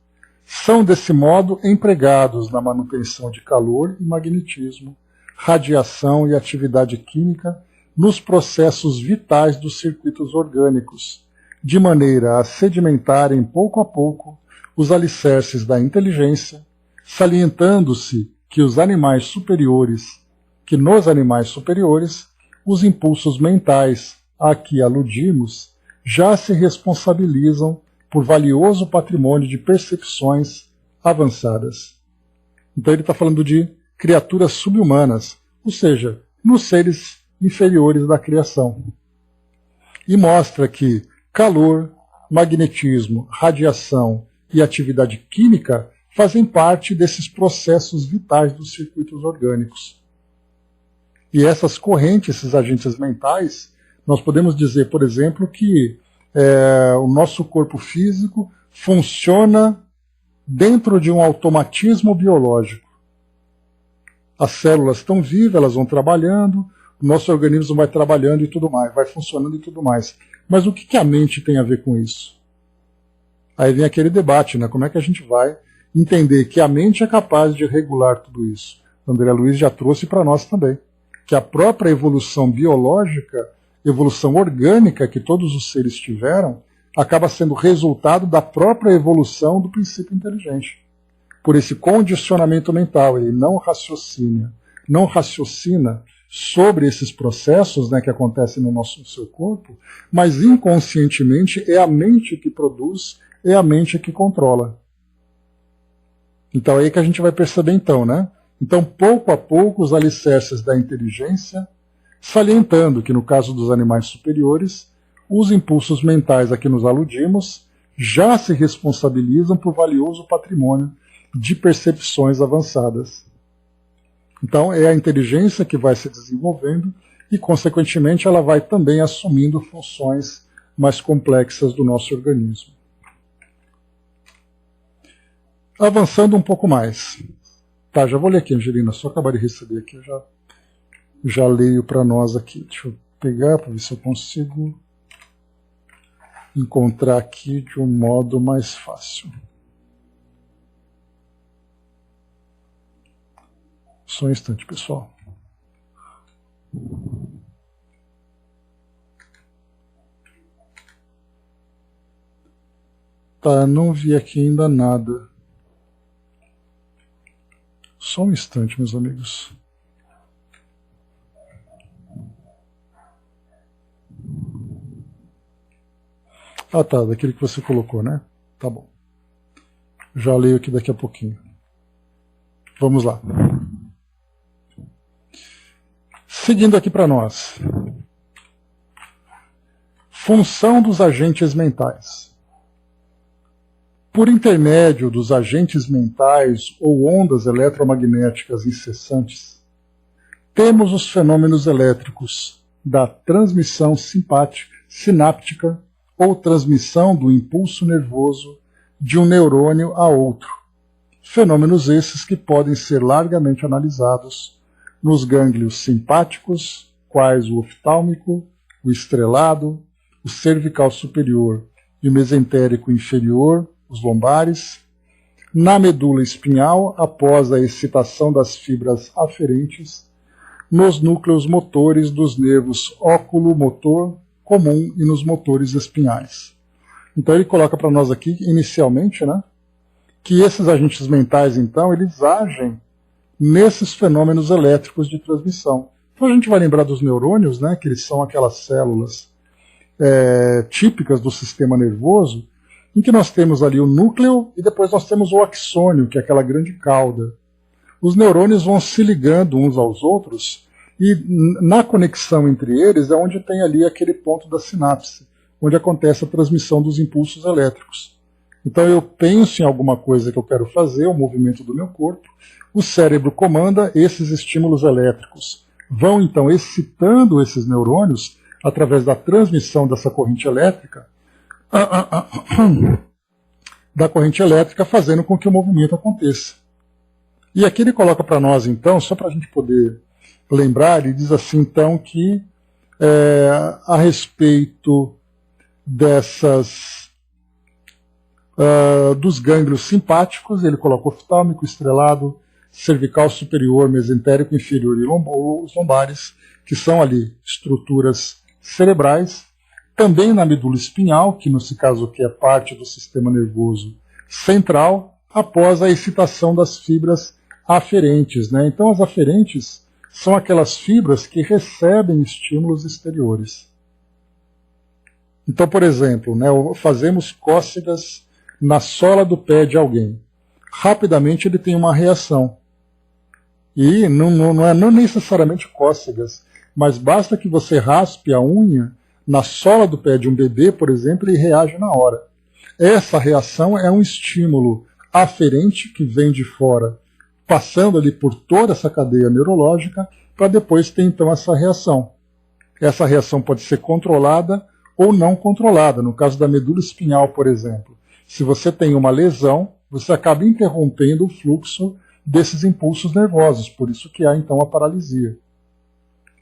Speaker 1: são desse modo empregados na manutenção de calor e magnetismo, radiação e atividade química nos processos vitais dos circuitos orgânicos, de maneira a sedimentarem pouco a pouco os alicerces da inteligência, salientando-se que nos animais superiores, os impulsos mentais a que aludimos já se responsabilizam por valioso patrimônio de percepções avançadas. Então ele está falando de criaturas subhumanas, ou seja, nos seres inferiores da criação. E mostra que calor, magnetismo, radiação e atividade química fazem parte desses processos vitais dos circuitos orgânicos. E essas correntes, esses agentes mentais, nós podemos dizer, por exemplo, que o nosso corpo físico funciona dentro de um automatismo biológico. As células estão vivas, elas vão trabalhando, o nosso organismo vai trabalhando e tudo mais, vai funcionando e tudo mais. Mas o que a mente tem a ver com isso? Aí vem aquele debate, né? Como é que a gente vai entender que a mente é capaz de regular tudo isso? O André Luiz já trouxe para nós também, que a própria evolução biológica, evolução orgânica que todos os seres tiveram, acaba sendo resultado da própria evolução do princípio inteligente. Por esse condicionamento mental, ele não raciocina sobre esses processos, né, que acontecem no seu corpo, mas inconscientemente é a mente que produz, é a mente que controla. Então é aí que a gente vai perceber então, né? Então, pouco a pouco, os alicerces da inteligência, salientando que no caso dos animais superiores, os impulsos mentais a que nos aludimos já se responsabilizam por valioso patrimônio de percepções avançadas. Então, é a inteligência que vai se desenvolvendo e, consequentemente, ela vai também assumindo funções mais complexas do nosso organismo. Avançando um pouco mais. Tá, já vou ler aqui, Angelina, só acabar de receber aqui, eu já leio para nós aqui. Deixa eu pegar para ver se eu consigo encontrar aqui de um modo mais fácil. Só um instante, pessoal. Tá, não vi aqui ainda nada. Só um instante, meus amigos. Ah, tá, daquele que você colocou, né? Tá bom. Já leio aqui daqui a pouquinho. Vamos lá. Seguindo aqui para nós. Função dos agentes mentais. Por intermédio dos agentes mentais ou ondas eletromagnéticas incessantes, temos os fenômenos elétricos da transmissão sináptica ou transmissão do impulso nervoso de um neurônio a outro. Fenômenos esses que podem ser largamente analisados nos gânglios simpáticos, quais o oftálmico, o estrelado, o cervical superior e o mesentérico inferior, os lombares, na medula espinhal, após a excitação das fibras aferentes, nos núcleos motores dos nervos óculo-motor comum e nos motores espinhais. Então ele coloca para nós aqui, inicialmente, né, que esses agentes mentais, então, eles agem nesses fenômenos elétricos de transmissão. Então a gente vai lembrar dos neurônios, né, que eles são aquelas células típicas do sistema nervoso, em que nós temos ali o núcleo e depois nós temos o axônio, que é aquela grande cauda. Os neurônios vão se ligando uns aos outros e na conexão entre eles é onde tem ali aquele ponto da sinapse, onde acontece a transmissão dos impulsos elétricos. Então eu penso em alguma coisa que eu quero fazer, o movimento do meu corpo, o cérebro comanda esses estímulos elétricos. Vão então excitando esses neurônios através da transmissão dessa corrente elétrica, fazendo com que o movimento aconteça. E aqui ele coloca para nós, então, só para a gente poder lembrar, ele diz assim, então, que a respeito dos gânglios simpáticos, ele coloca oftálmico, estrelado, cervical superior, mesentérico inferior e os lombares, que são ali estruturas cerebrais, também na medula espinhal, que nesse caso aqui é parte do sistema nervoso central, após a excitação das fibras aferentes, né? Então as aferentes são aquelas fibras que recebem estímulos exteriores. Então, por exemplo, né, fazemos cócegas na sola do pé de alguém. Rapidamente ele tem uma reação. E não é necessariamente cócegas, mas basta que você raspe a unha na sola do pé de um bebê, por exemplo, e reage na hora. Essa reação é um estímulo aferente que vem de fora, passando ali por toda essa cadeia neurológica, para depois ter então essa reação. Essa reação pode ser controlada ou não controlada. No caso da medula espinhal, por exemplo, se você tem uma lesão, você acaba interrompendo o fluxo desses impulsos nervosos, por isso que há então a paralisia.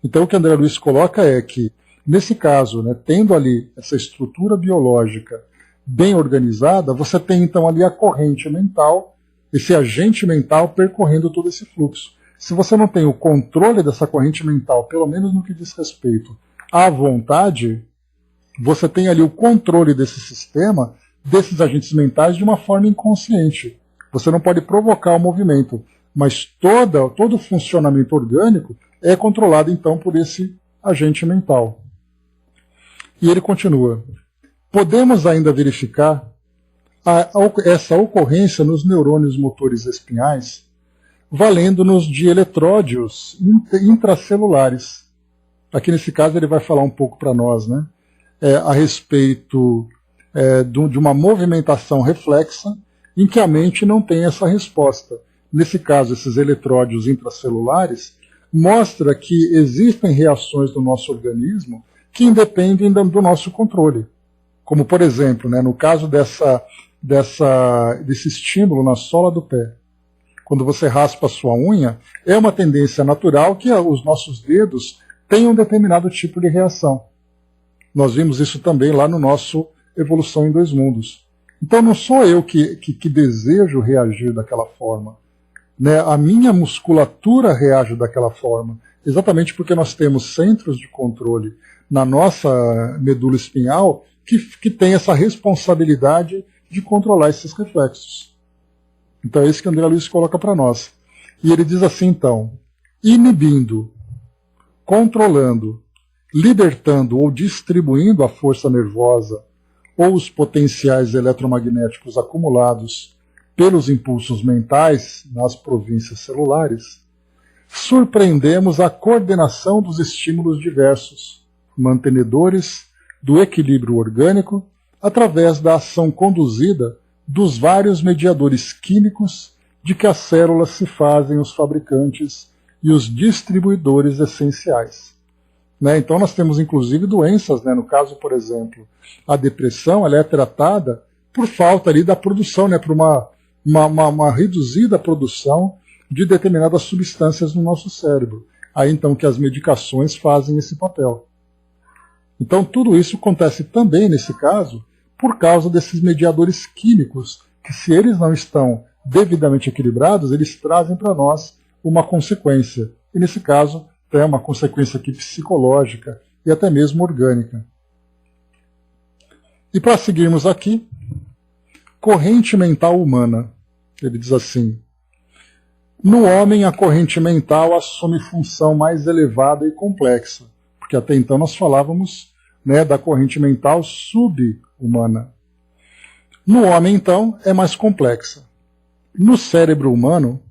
Speaker 1: Então o que André Luiz coloca é que, nesse caso, né, tendo ali essa estrutura biológica bem organizada, você tem então ali a corrente mental, esse agente mental percorrendo todo esse fluxo. Se você não tem o controle dessa corrente mental, pelo menos no que diz respeito à vontade, você tem ali o controle desse sistema, desses agentes mentais, de uma forma inconsciente. Você não pode provocar o movimento, mas todo o funcionamento orgânico é controlado então por esse agente mental. E ele continua: podemos ainda verificar essa ocorrência nos neurônios motores espinhais, valendo-nos de eletródios intracelulares. Aqui nesse caso ele vai falar um pouco para nós, né, a respeito de uma movimentação reflexa em que a mente não tem essa resposta. Nesse caso, esses eletródios intracelulares mostra que existem reações do nosso organismo que independem do nosso controle. Como, por exemplo, né, no caso desse estímulo na sola do pé. Quando você raspa a sua unha, é uma tendência natural que os nossos dedos tenham um determinado tipo de reação. Nós vimos isso também lá no nosso Evolução em Dois Mundos. Então não sou eu que desejo reagir daquela forma. Né? A minha musculatura reage daquela forma, exatamente porque nós temos centros de controle na nossa medula espinhal que tem essa responsabilidade de controlar esses reflexos. Então é isso que André Luiz coloca para nós. E ele diz assim, então: inibindo, controlando, libertando ou distribuindo a força nervosa ou os potenciais eletromagnéticos acumulados pelos impulsos mentais nas províncias celulares, surpreendemos a coordenação dos estímulos diversos, mantenedores do equilíbrio orgânico, através da ação conduzida dos vários mediadores químicos de que as células se fazem os fabricantes e os distribuidores essenciais. Né? Então nós temos inclusive doenças, né? No caso, por exemplo, a depressão, ela é tratada por falta ali da produção, né? Por uma reduzida produção de determinadas substâncias no nosso cérebro. Aí então que as medicações fazem esse papel. Então tudo isso acontece também nesse caso por causa desses mediadores químicos, que se eles não estão devidamente equilibrados, eles trazem para nós uma consequência. E nesse caso, é uma consequência aqui psicológica e até mesmo orgânica. E para seguirmos aqui, corrente mental humana. Ele diz assim: no homem a corrente mental assume função mais elevada e complexa, porque até então nós falávamos, né, da corrente mental subhumana. No homem, então, é mais complexa. No cérebro humano,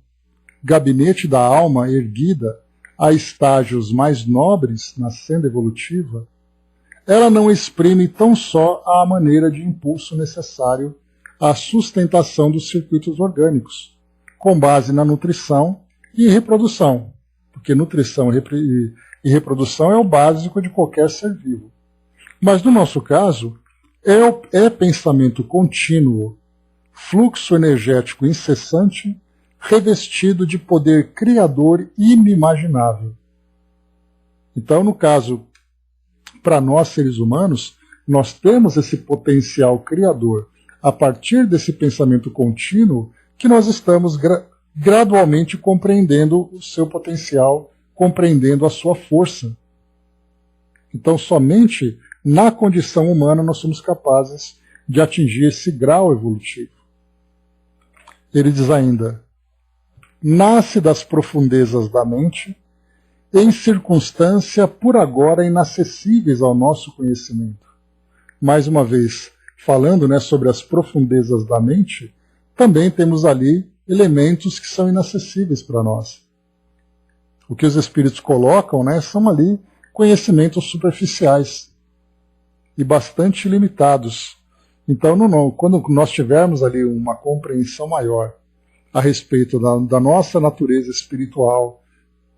Speaker 1: gabinete da alma erguida a estágios mais nobres na senda evolutiva, ela não exprime tão só a maneira de impulso necessário à sustentação dos circuitos orgânicos, com base na nutrição e reprodução, porque nutrição e reprodução é o básico de qualquer ser vivo. Mas no nosso caso, é pensamento contínuo, fluxo energético incessante, revestido de poder criador inimaginável. Então, no caso, para nós seres humanos, nós temos esse potencial criador a partir desse pensamento contínuo que nós estamos gradualmente compreendendo o seu potencial, compreendendo a sua força. Então, somente na condição humana nós somos capazes de atingir esse grau evolutivo. Ele diz ainda: nasce das profundezas da mente, em circunstância por agora inacessíveis ao nosso conhecimento. Mais uma vez, falando, né, sobre as profundezas da mente, também temos ali elementos que são inacessíveis para nós. O que os espíritos colocam, né, são ali conhecimentos superficiais e bastante limitados. Então, quando nós tivermos ali uma compreensão maior a respeito da nossa natureza espiritual,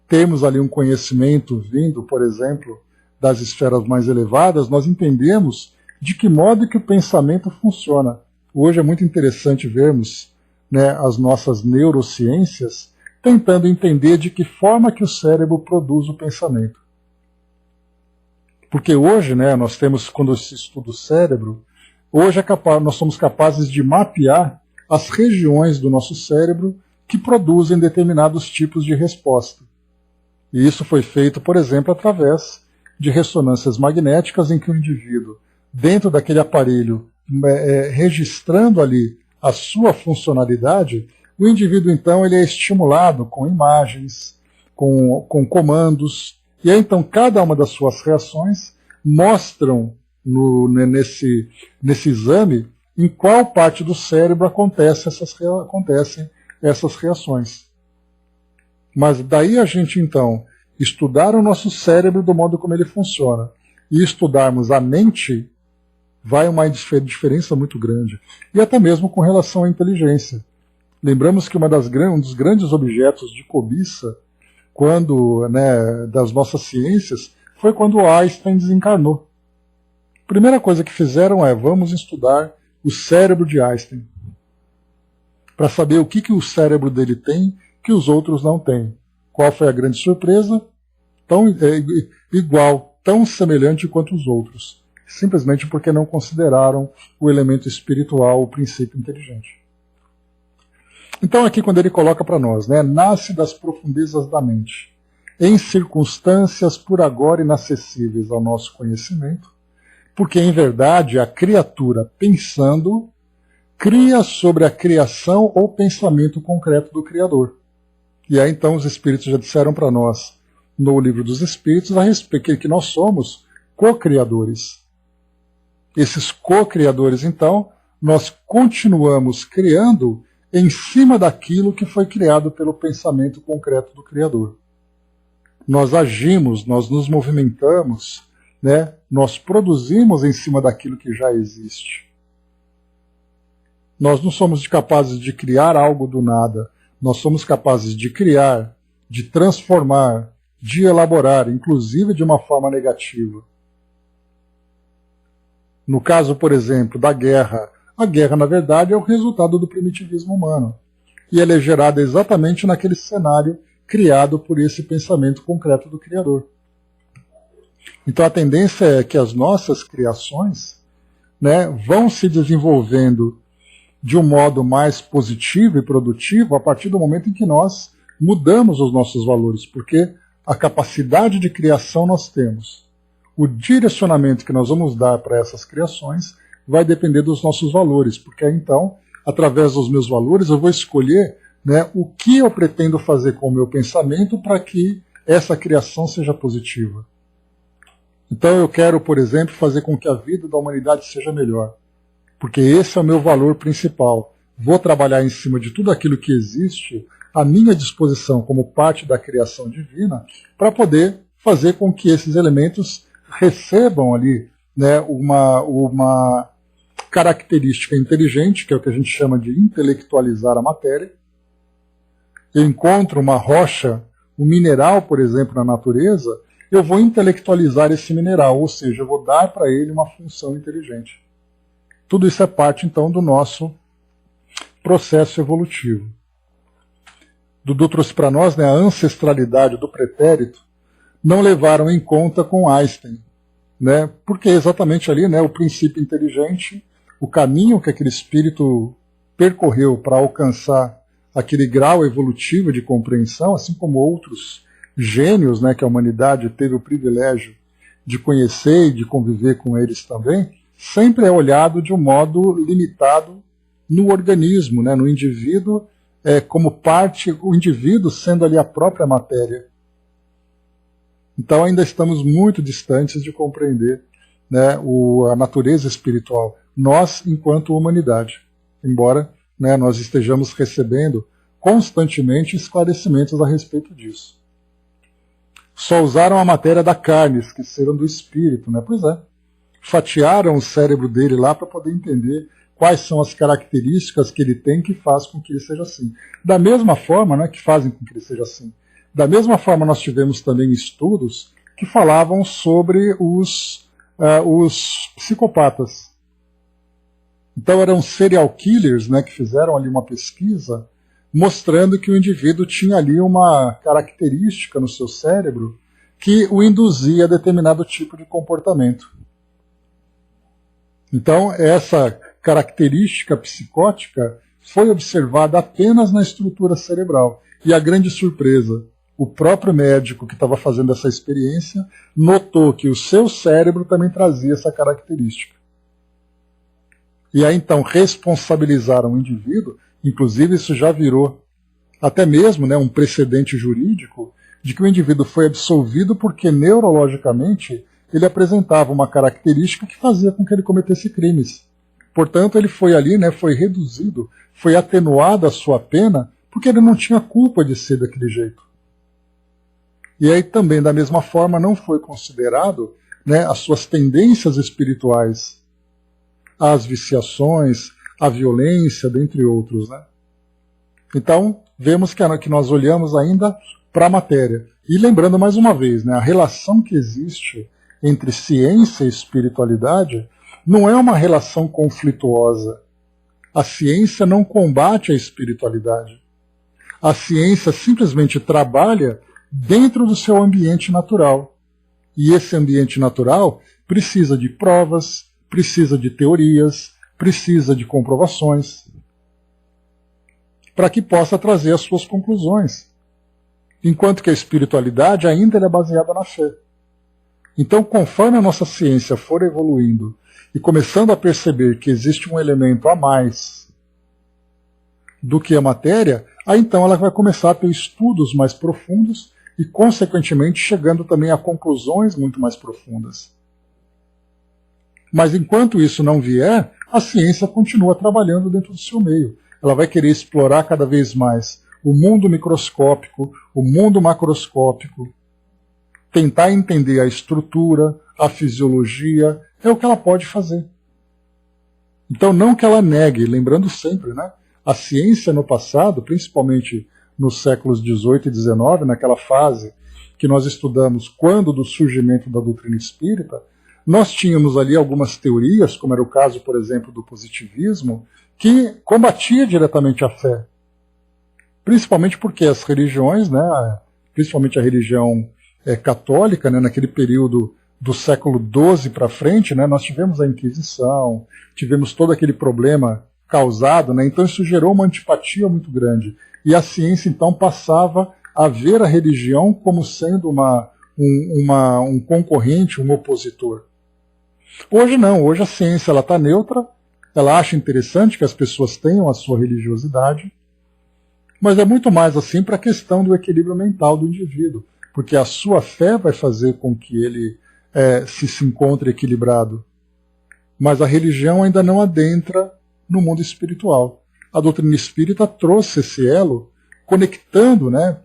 Speaker 1: temos ali um conhecimento vindo, por exemplo, das esferas mais elevadas, nós entendemos de que modo que o pensamento funciona. Hoje é muito interessante vermos né, as nossas neurociências, tentando entender de que forma que o cérebro produz o pensamento. Porque hoje, né, nós temos, quando se estuda o cérebro, hoje nós somos capazes de mapear as regiões do nosso cérebro que produzem determinados tipos de resposta. E isso foi feito, por exemplo, através de ressonâncias magnéticas em que o indivíduo, dentro daquele aparelho, registrando ali a sua funcionalidade, o indivíduo então ele é estimulado com imagens, com comandos, e aí então cada uma das suas reações mostram nesse exame em qual parte do cérebro acontecem essas reações. Mas daí a gente então estudar o nosso cérebro do modo como ele funciona e estudarmos a mente, vai uma diferença muito grande. E até mesmo com relação à inteligência. Lembramos que um dos grandes objetos de cobiça das nossas ciências foi quando Einstein desencarnou. A primeira coisa que fizeram vamos estudar o cérebro de Einstein, para saber o que o cérebro dele tem que os outros não têm. Qual foi a grande surpresa? Igual, tão semelhante quanto os outros, simplesmente porque não consideraram o elemento espiritual, o princípio inteligente. Então aqui quando ele coloca para nós, nasce das profundezas da mente, em circunstâncias por agora inacessíveis ao nosso conhecimento, porque em verdade a criatura pensando cria sobre a criação ou pensamento concreto do Criador. E aí então os Espíritos já disseram para nós, no Livro dos Espíritos, a respeito que nós somos co-criadores. Esses co-criadores, então, nós continuamos criando em cima daquilo que foi criado pelo pensamento concreto do Criador. Nós agimos, nós nos movimentamos, nós produzimos em cima daquilo que já existe. Nós não somos capazes de criar algo do nada. Nós somos capazes de criar, de transformar, de elaborar, inclusive de uma forma negativa. No caso, por exemplo, da guerra, a guerra, na verdade, é o resultado do primitivismo humano. E ela é gerada exatamente naquele cenário criado por esse pensamento concreto do Criador. Então a tendência é que as nossas criações vão se desenvolvendo de um modo mais positivo e produtivo a partir do momento em que nós mudamos os nossos valores, porque a capacidade de criação nós temos. O direcionamento que nós vamos dar para essas criações vai depender dos nossos valores, porque aí, então, através dos meus valores, eu vou escolher o que eu pretendo fazer com o meu pensamento para que essa criação seja positiva. Então eu quero, por exemplo, fazer com que a vida da humanidade seja melhor, porque esse é o meu valor principal. Vou trabalhar em cima de tudo aquilo que existe à minha disposição como parte da criação divina, para poder fazer com que esses elementos recebam ali uma característica inteligente, que é o que a gente chama de intelectualizar a matéria. Eu encontro uma rocha, um mineral, por exemplo, na natureza, eu vou intelectualizar esse mineral, ou seja, eu vou dar para ele uma função inteligente. Tudo isso é parte, então, do nosso processo evolutivo. Dudu trouxe para nós a ancestralidade do pretérito, não levaram em conta com Einstein, porque exatamente ali o princípio inteligente, o caminho que aquele espírito percorreu para alcançar aquele grau evolutivo de compreensão, assim como outros gênios que a humanidade teve o privilégio de conhecer e de conviver com eles também, sempre é olhado de um modo limitado no organismo, no indivíduo, como parte, o indivíduo sendo ali a própria matéria. Então ainda estamos muito distantes de compreender a natureza espiritual, nós enquanto humanidade, embora nós estejamos recebendo constantemente esclarecimentos a respeito disso. Só usaram a matéria da carne, esqueceram do espírito, Pois é. Fatiaram o cérebro dele lá para poder entender quais são as características que ele tem que faz com que ele seja assim. Da mesma forma, que fazem com que ele seja assim. Da mesma forma, nós tivemos também estudos que falavam sobre os psicopatas. Então eram serial killers, né, que fizeram ali uma pesquisa mostrando que o indivíduo tinha ali uma característica no seu cérebro que o induzia a determinado tipo de comportamento. Então essa característica psicótica foi observada apenas na estrutura cerebral. E a grande surpresa, o próprio médico que estava fazendo essa experiência notou que o seu cérebro também trazia essa característica. E aí então responsabilizaram o indivíduo, inclusive isso já virou até mesmo, né, um precedente jurídico de que o indivíduo foi absolvido porque neurologicamente ele apresentava uma característica que fazia com que ele cometesse crimes. Portanto, ele foi ali, né, foi reduzido, foi atenuada a sua pena porque ele não tinha culpa de ser daquele jeito. E aí também, da mesma forma, não foi considerado, né, as suas tendências espirituais, as viciações, a violência, dentre outros. Né? Então, vemos que nós olhamos ainda para a matéria. E lembrando mais uma vez, né, a relação que existe entre ciência e espiritualidade não é uma relação conflituosa. A ciência não combate a espiritualidade. A ciência simplesmente trabalha dentro do seu ambiente natural. E esse ambiente natural precisa de provas, precisa de teorias, precisa de comprovações, para que possa trazer as suas conclusões. Enquanto que a espiritualidade ainda é baseada na fé. Então, conforme a nossa ciência for evoluindo e começando a perceber que existe um elemento a mais do que a matéria, aí então ela vai começar a ter estudos mais profundos e, consequentemente, chegando também a conclusões muito mais profundas. Mas enquanto isso não vier, a ciência continua trabalhando dentro do seu meio. Ela vai querer explorar cada vez mais o mundo microscópico, o mundo macroscópico, tentar entender a estrutura, a fisiologia, é o que ela pode fazer. Então não que ela negue, lembrando sempre, né? A ciência no passado, principalmente nos séculos XVIII e XIX, naquela fase que nós estudamos quando do surgimento da doutrina espírita, nós tínhamos ali algumas teorias, como era o caso, por exemplo, do positivismo, que combatia diretamente a fé. Principalmente porque as religiões, né, principalmente a religião católica, né, naquele período do século XII para frente, né, nós tivemos a Inquisição, tivemos todo aquele problema causado, né, então isso gerou uma antipatia muito grande. E a ciência, então, passava a ver a religião como sendo um concorrente, um opositor. Hoje não, hoje a ciência está neutra, ela acha interessante que as pessoas tenham a sua religiosidade, mas é muito mais assim para a questão do equilíbrio mental do indivíduo, porque a sua fé vai fazer com que ele se encontre equilibrado. Mas a religião ainda não adentra no mundo espiritual. A doutrina espírita trouxe esse elo, conectando, né,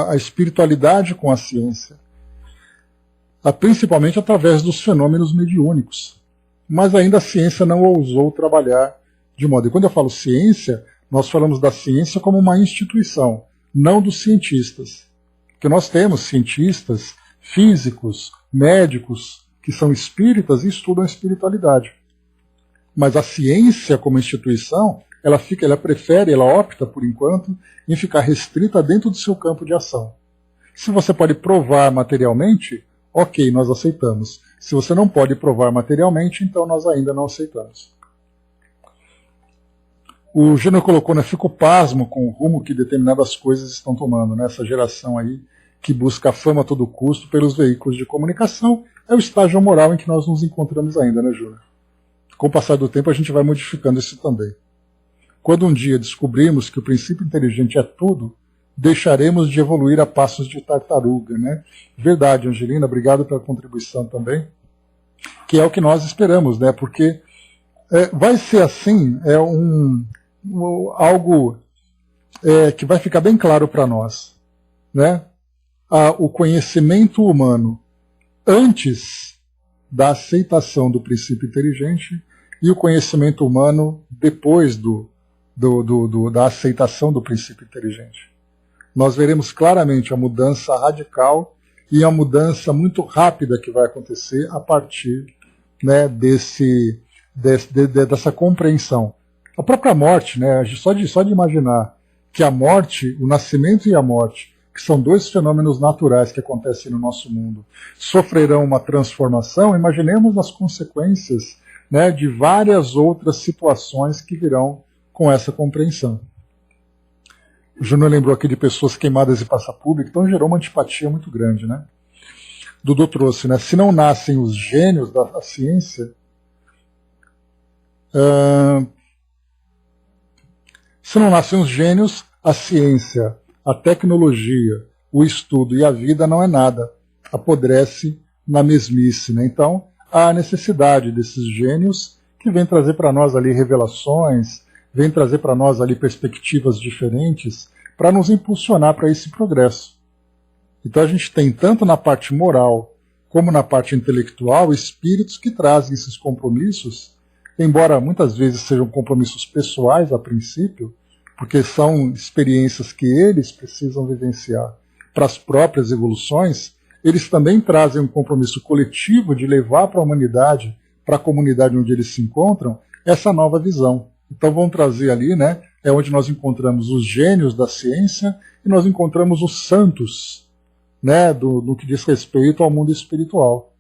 Speaker 1: a espiritualidade com a ciência, principalmente através dos fenômenos mediúnicos. Mas ainda a ciência não ousou trabalhar de modo. E quando eu falo ciência, nós falamos da ciência como uma instituição, não dos cientistas. Porque nós temos cientistas, físicos, médicos, que são espíritas e estudam a espiritualidade. Mas a ciência como instituição, ela opta, por enquanto, em ficar restrita dentro do seu campo de ação. Se você pode provar materialmente, ok, nós aceitamos. Se você não pode provar materialmente, então nós ainda não aceitamos. O Gênero colocou, né, fico pasmo com o rumo que determinadas coisas estão tomando, né, essa geração aí que busca a fama a todo custo pelos veículos de comunicação, é o estágio moral em que nós nos encontramos ainda, né, Júlia? Com o passar do tempo a gente vai modificando isso também. Quando um dia descobrimos que o princípio inteligente é tudo, deixaremos de evoluir a passos de tartaruga, né? Verdade, Angelina, obrigado pela contribuição também, que é o que nós esperamos, né? Porque vai ser assim, algo que vai ficar bem claro para nós, né? O conhecimento humano antes da aceitação do princípio inteligente e o conhecimento humano depois da aceitação do princípio inteligente. Nós veremos claramente a mudança radical e a mudança muito rápida que vai acontecer a partir, né, dessa compreensão. A própria morte, né, só de imaginar que a morte, o nascimento e a morte, que são dois fenômenos naturais que acontecem no nosso mundo, sofrerão uma transformação, imaginemos as consequências, né, de várias outras situações que virão com essa compreensão. O Júnior lembrou aqui de pessoas queimadas em praça pública, então gerou uma antipatia muito grande, né? Dudu trouxe, né? Se não nascem os gênios da ciência, se não nascem os gênios, a ciência, a tecnologia, o estudo e a vida não é nada, apodrece na mesmice, né? Então, há a necessidade desses gênios que vêm trazer para nós ali revelações, vêm trazer para nós ali perspectivas diferentes para nos impulsionar para esse progresso. Então a gente tem tanto na parte moral como na parte intelectual espíritos que trazem esses compromissos, embora muitas vezes sejam compromissos pessoais a princípio, porque são experiências que eles precisam vivenciar para as próprias evoluções, eles também trazem um compromisso coletivo de levar para a humanidade, para a comunidade onde eles se encontram, essa nova visão. Então vão trazer ali, né, é onde nós encontramos os gênios da ciência e nós encontramos os santos, né, no que diz respeito ao mundo espiritual.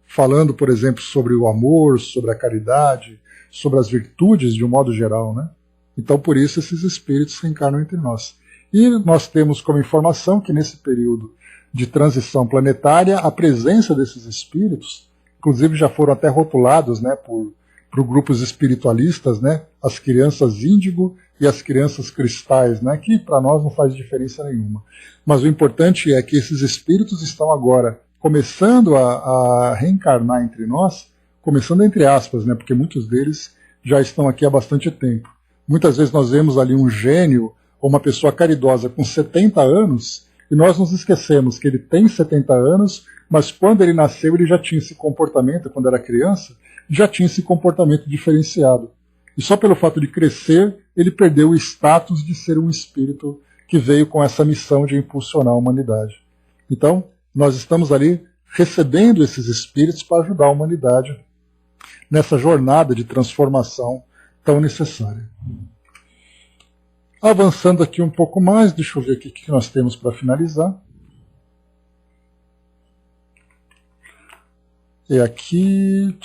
Speaker 1: Falando, por exemplo, sobre o amor, sobre a caridade, sobre as virtudes de um modo geral, né? Então por isso esses espíritos se encarnam entre nós. E nós temos como informação que nesse período de transição planetária, a presença desses espíritos, inclusive já foram até rotulados, né, por grupos espiritualistas, né, as crianças índigo e as crianças cristais, né, que para nós não faz diferença nenhuma. Mas o importante é que esses espíritos estão agora começando a reencarnar entre nós, começando entre aspas, né, porque muitos deles já estão aqui há bastante tempo. Muitas vezes nós vemos ali um gênio ou uma pessoa caridosa com 70 anos e nós nos esquecemos que ele tem 70 anos, mas quando ele nasceu ele já tinha esse comportamento, quando era criança, já tinha esse comportamento diferenciado. E só pelo fato de crescer, ele perdeu o status de ser um espírito que veio com essa missão de impulsionar a humanidade. Então, nós estamos ali recebendo esses espíritos para ajudar a humanidade nessa jornada de transformação tão necessária. Avançando aqui um pouco mais, deixa eu ver aqui o que nós temos para finalizar. E aqui...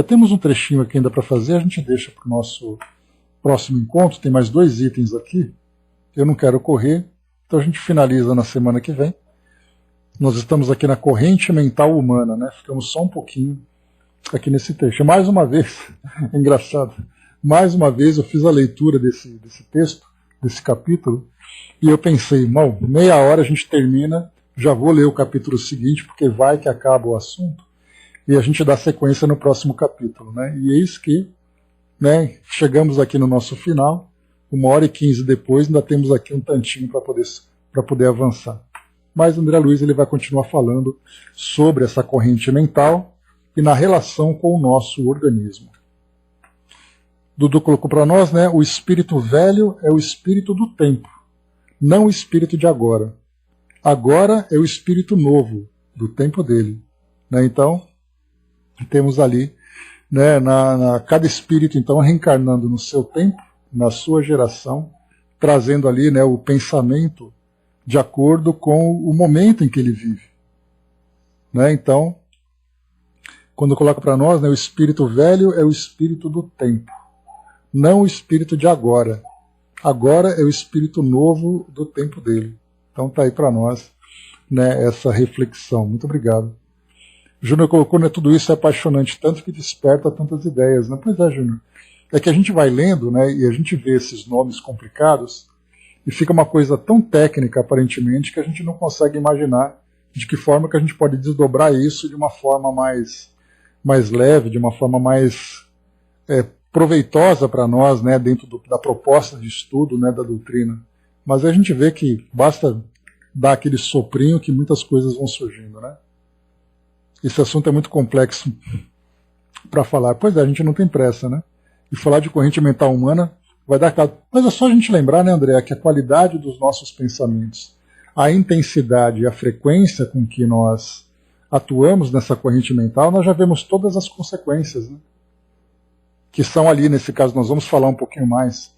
Speaker 1: temos um trechinho aqui ainda para fazer, a gente deixa para o nosso próximo encontro, tem mais 2 itens aqui, eu não quero correr, então a gente finaliza na semana que vem. Nós estamos aqui na corrente mental humana, né? Ficamos só um pouquinho aqui nesse trecho. Mais uma vez, é engraçado, mais uma vez eu fiz a leitura desse texto, desse capítulo, e eu pensei, mal, meia hora a gente termina, já vou ler o capítulo seguinte, porque vai que acaba o assunto, e a gente dá sequência no próximo capítulo, né? E eis que, né, chegamos aqui no nosso final, 1h15 depois, ainda temos aqui um tantinho para poder avançar. Mas André Luiz ele vai continuar falando sobre essa corrente mental e na relação com o nosso organismo. Dudu colocou para nós, né, o espírito velho é o espírito do tempo, não o espírito de agora. Agora é o espírito novo, do tempo dele. Né? Então, temos ali, né, cada espírito então reencarnando no seu tempo, na sua geração, trazendo ali, né, o pensamento de acordo com o momento em que ele vive. Né? Então, quando coloca para nós, né, o espírito velho é o espírito do tempo, não o espírito de agora. Agora é o espírito novo do tempo dele. Então está aí para nós, né, essa reflexão. Muito obrigado. Júnior colocou, né, tudo isso é apaixonante, tanto que desperta tantas ideias. Né? Pois é, Júnior. É que a gente vai lendo, né, e a gente vê esses nomes complicados e fica uma coisa tão técnica, aparentemente, que a gente não consegue imaginar de que forma que a gente pode desdobrar isso de uma forma mais leve, de uma forma mais proveitosa para nós, né, dentro da proposta de estudo, né, da doutrina. Mas a gente vê que basta dar aquele soprinho que muitas coisas vão surgindo. Né? Esse assunto é muito complexo para falar. Pois é, a gente não tem pressa, né? E falar de corrente mental humana vai dar caso. Mas é só a gente lembrar, né, André, que a qualidade dos nossos pensamentos, a intensidade e a frequência com que nós atuamos nessa corrente mental, nós já vemos todas as consequências, né? Que são ali, nesse caso, nós vamos falar um pouquinho mais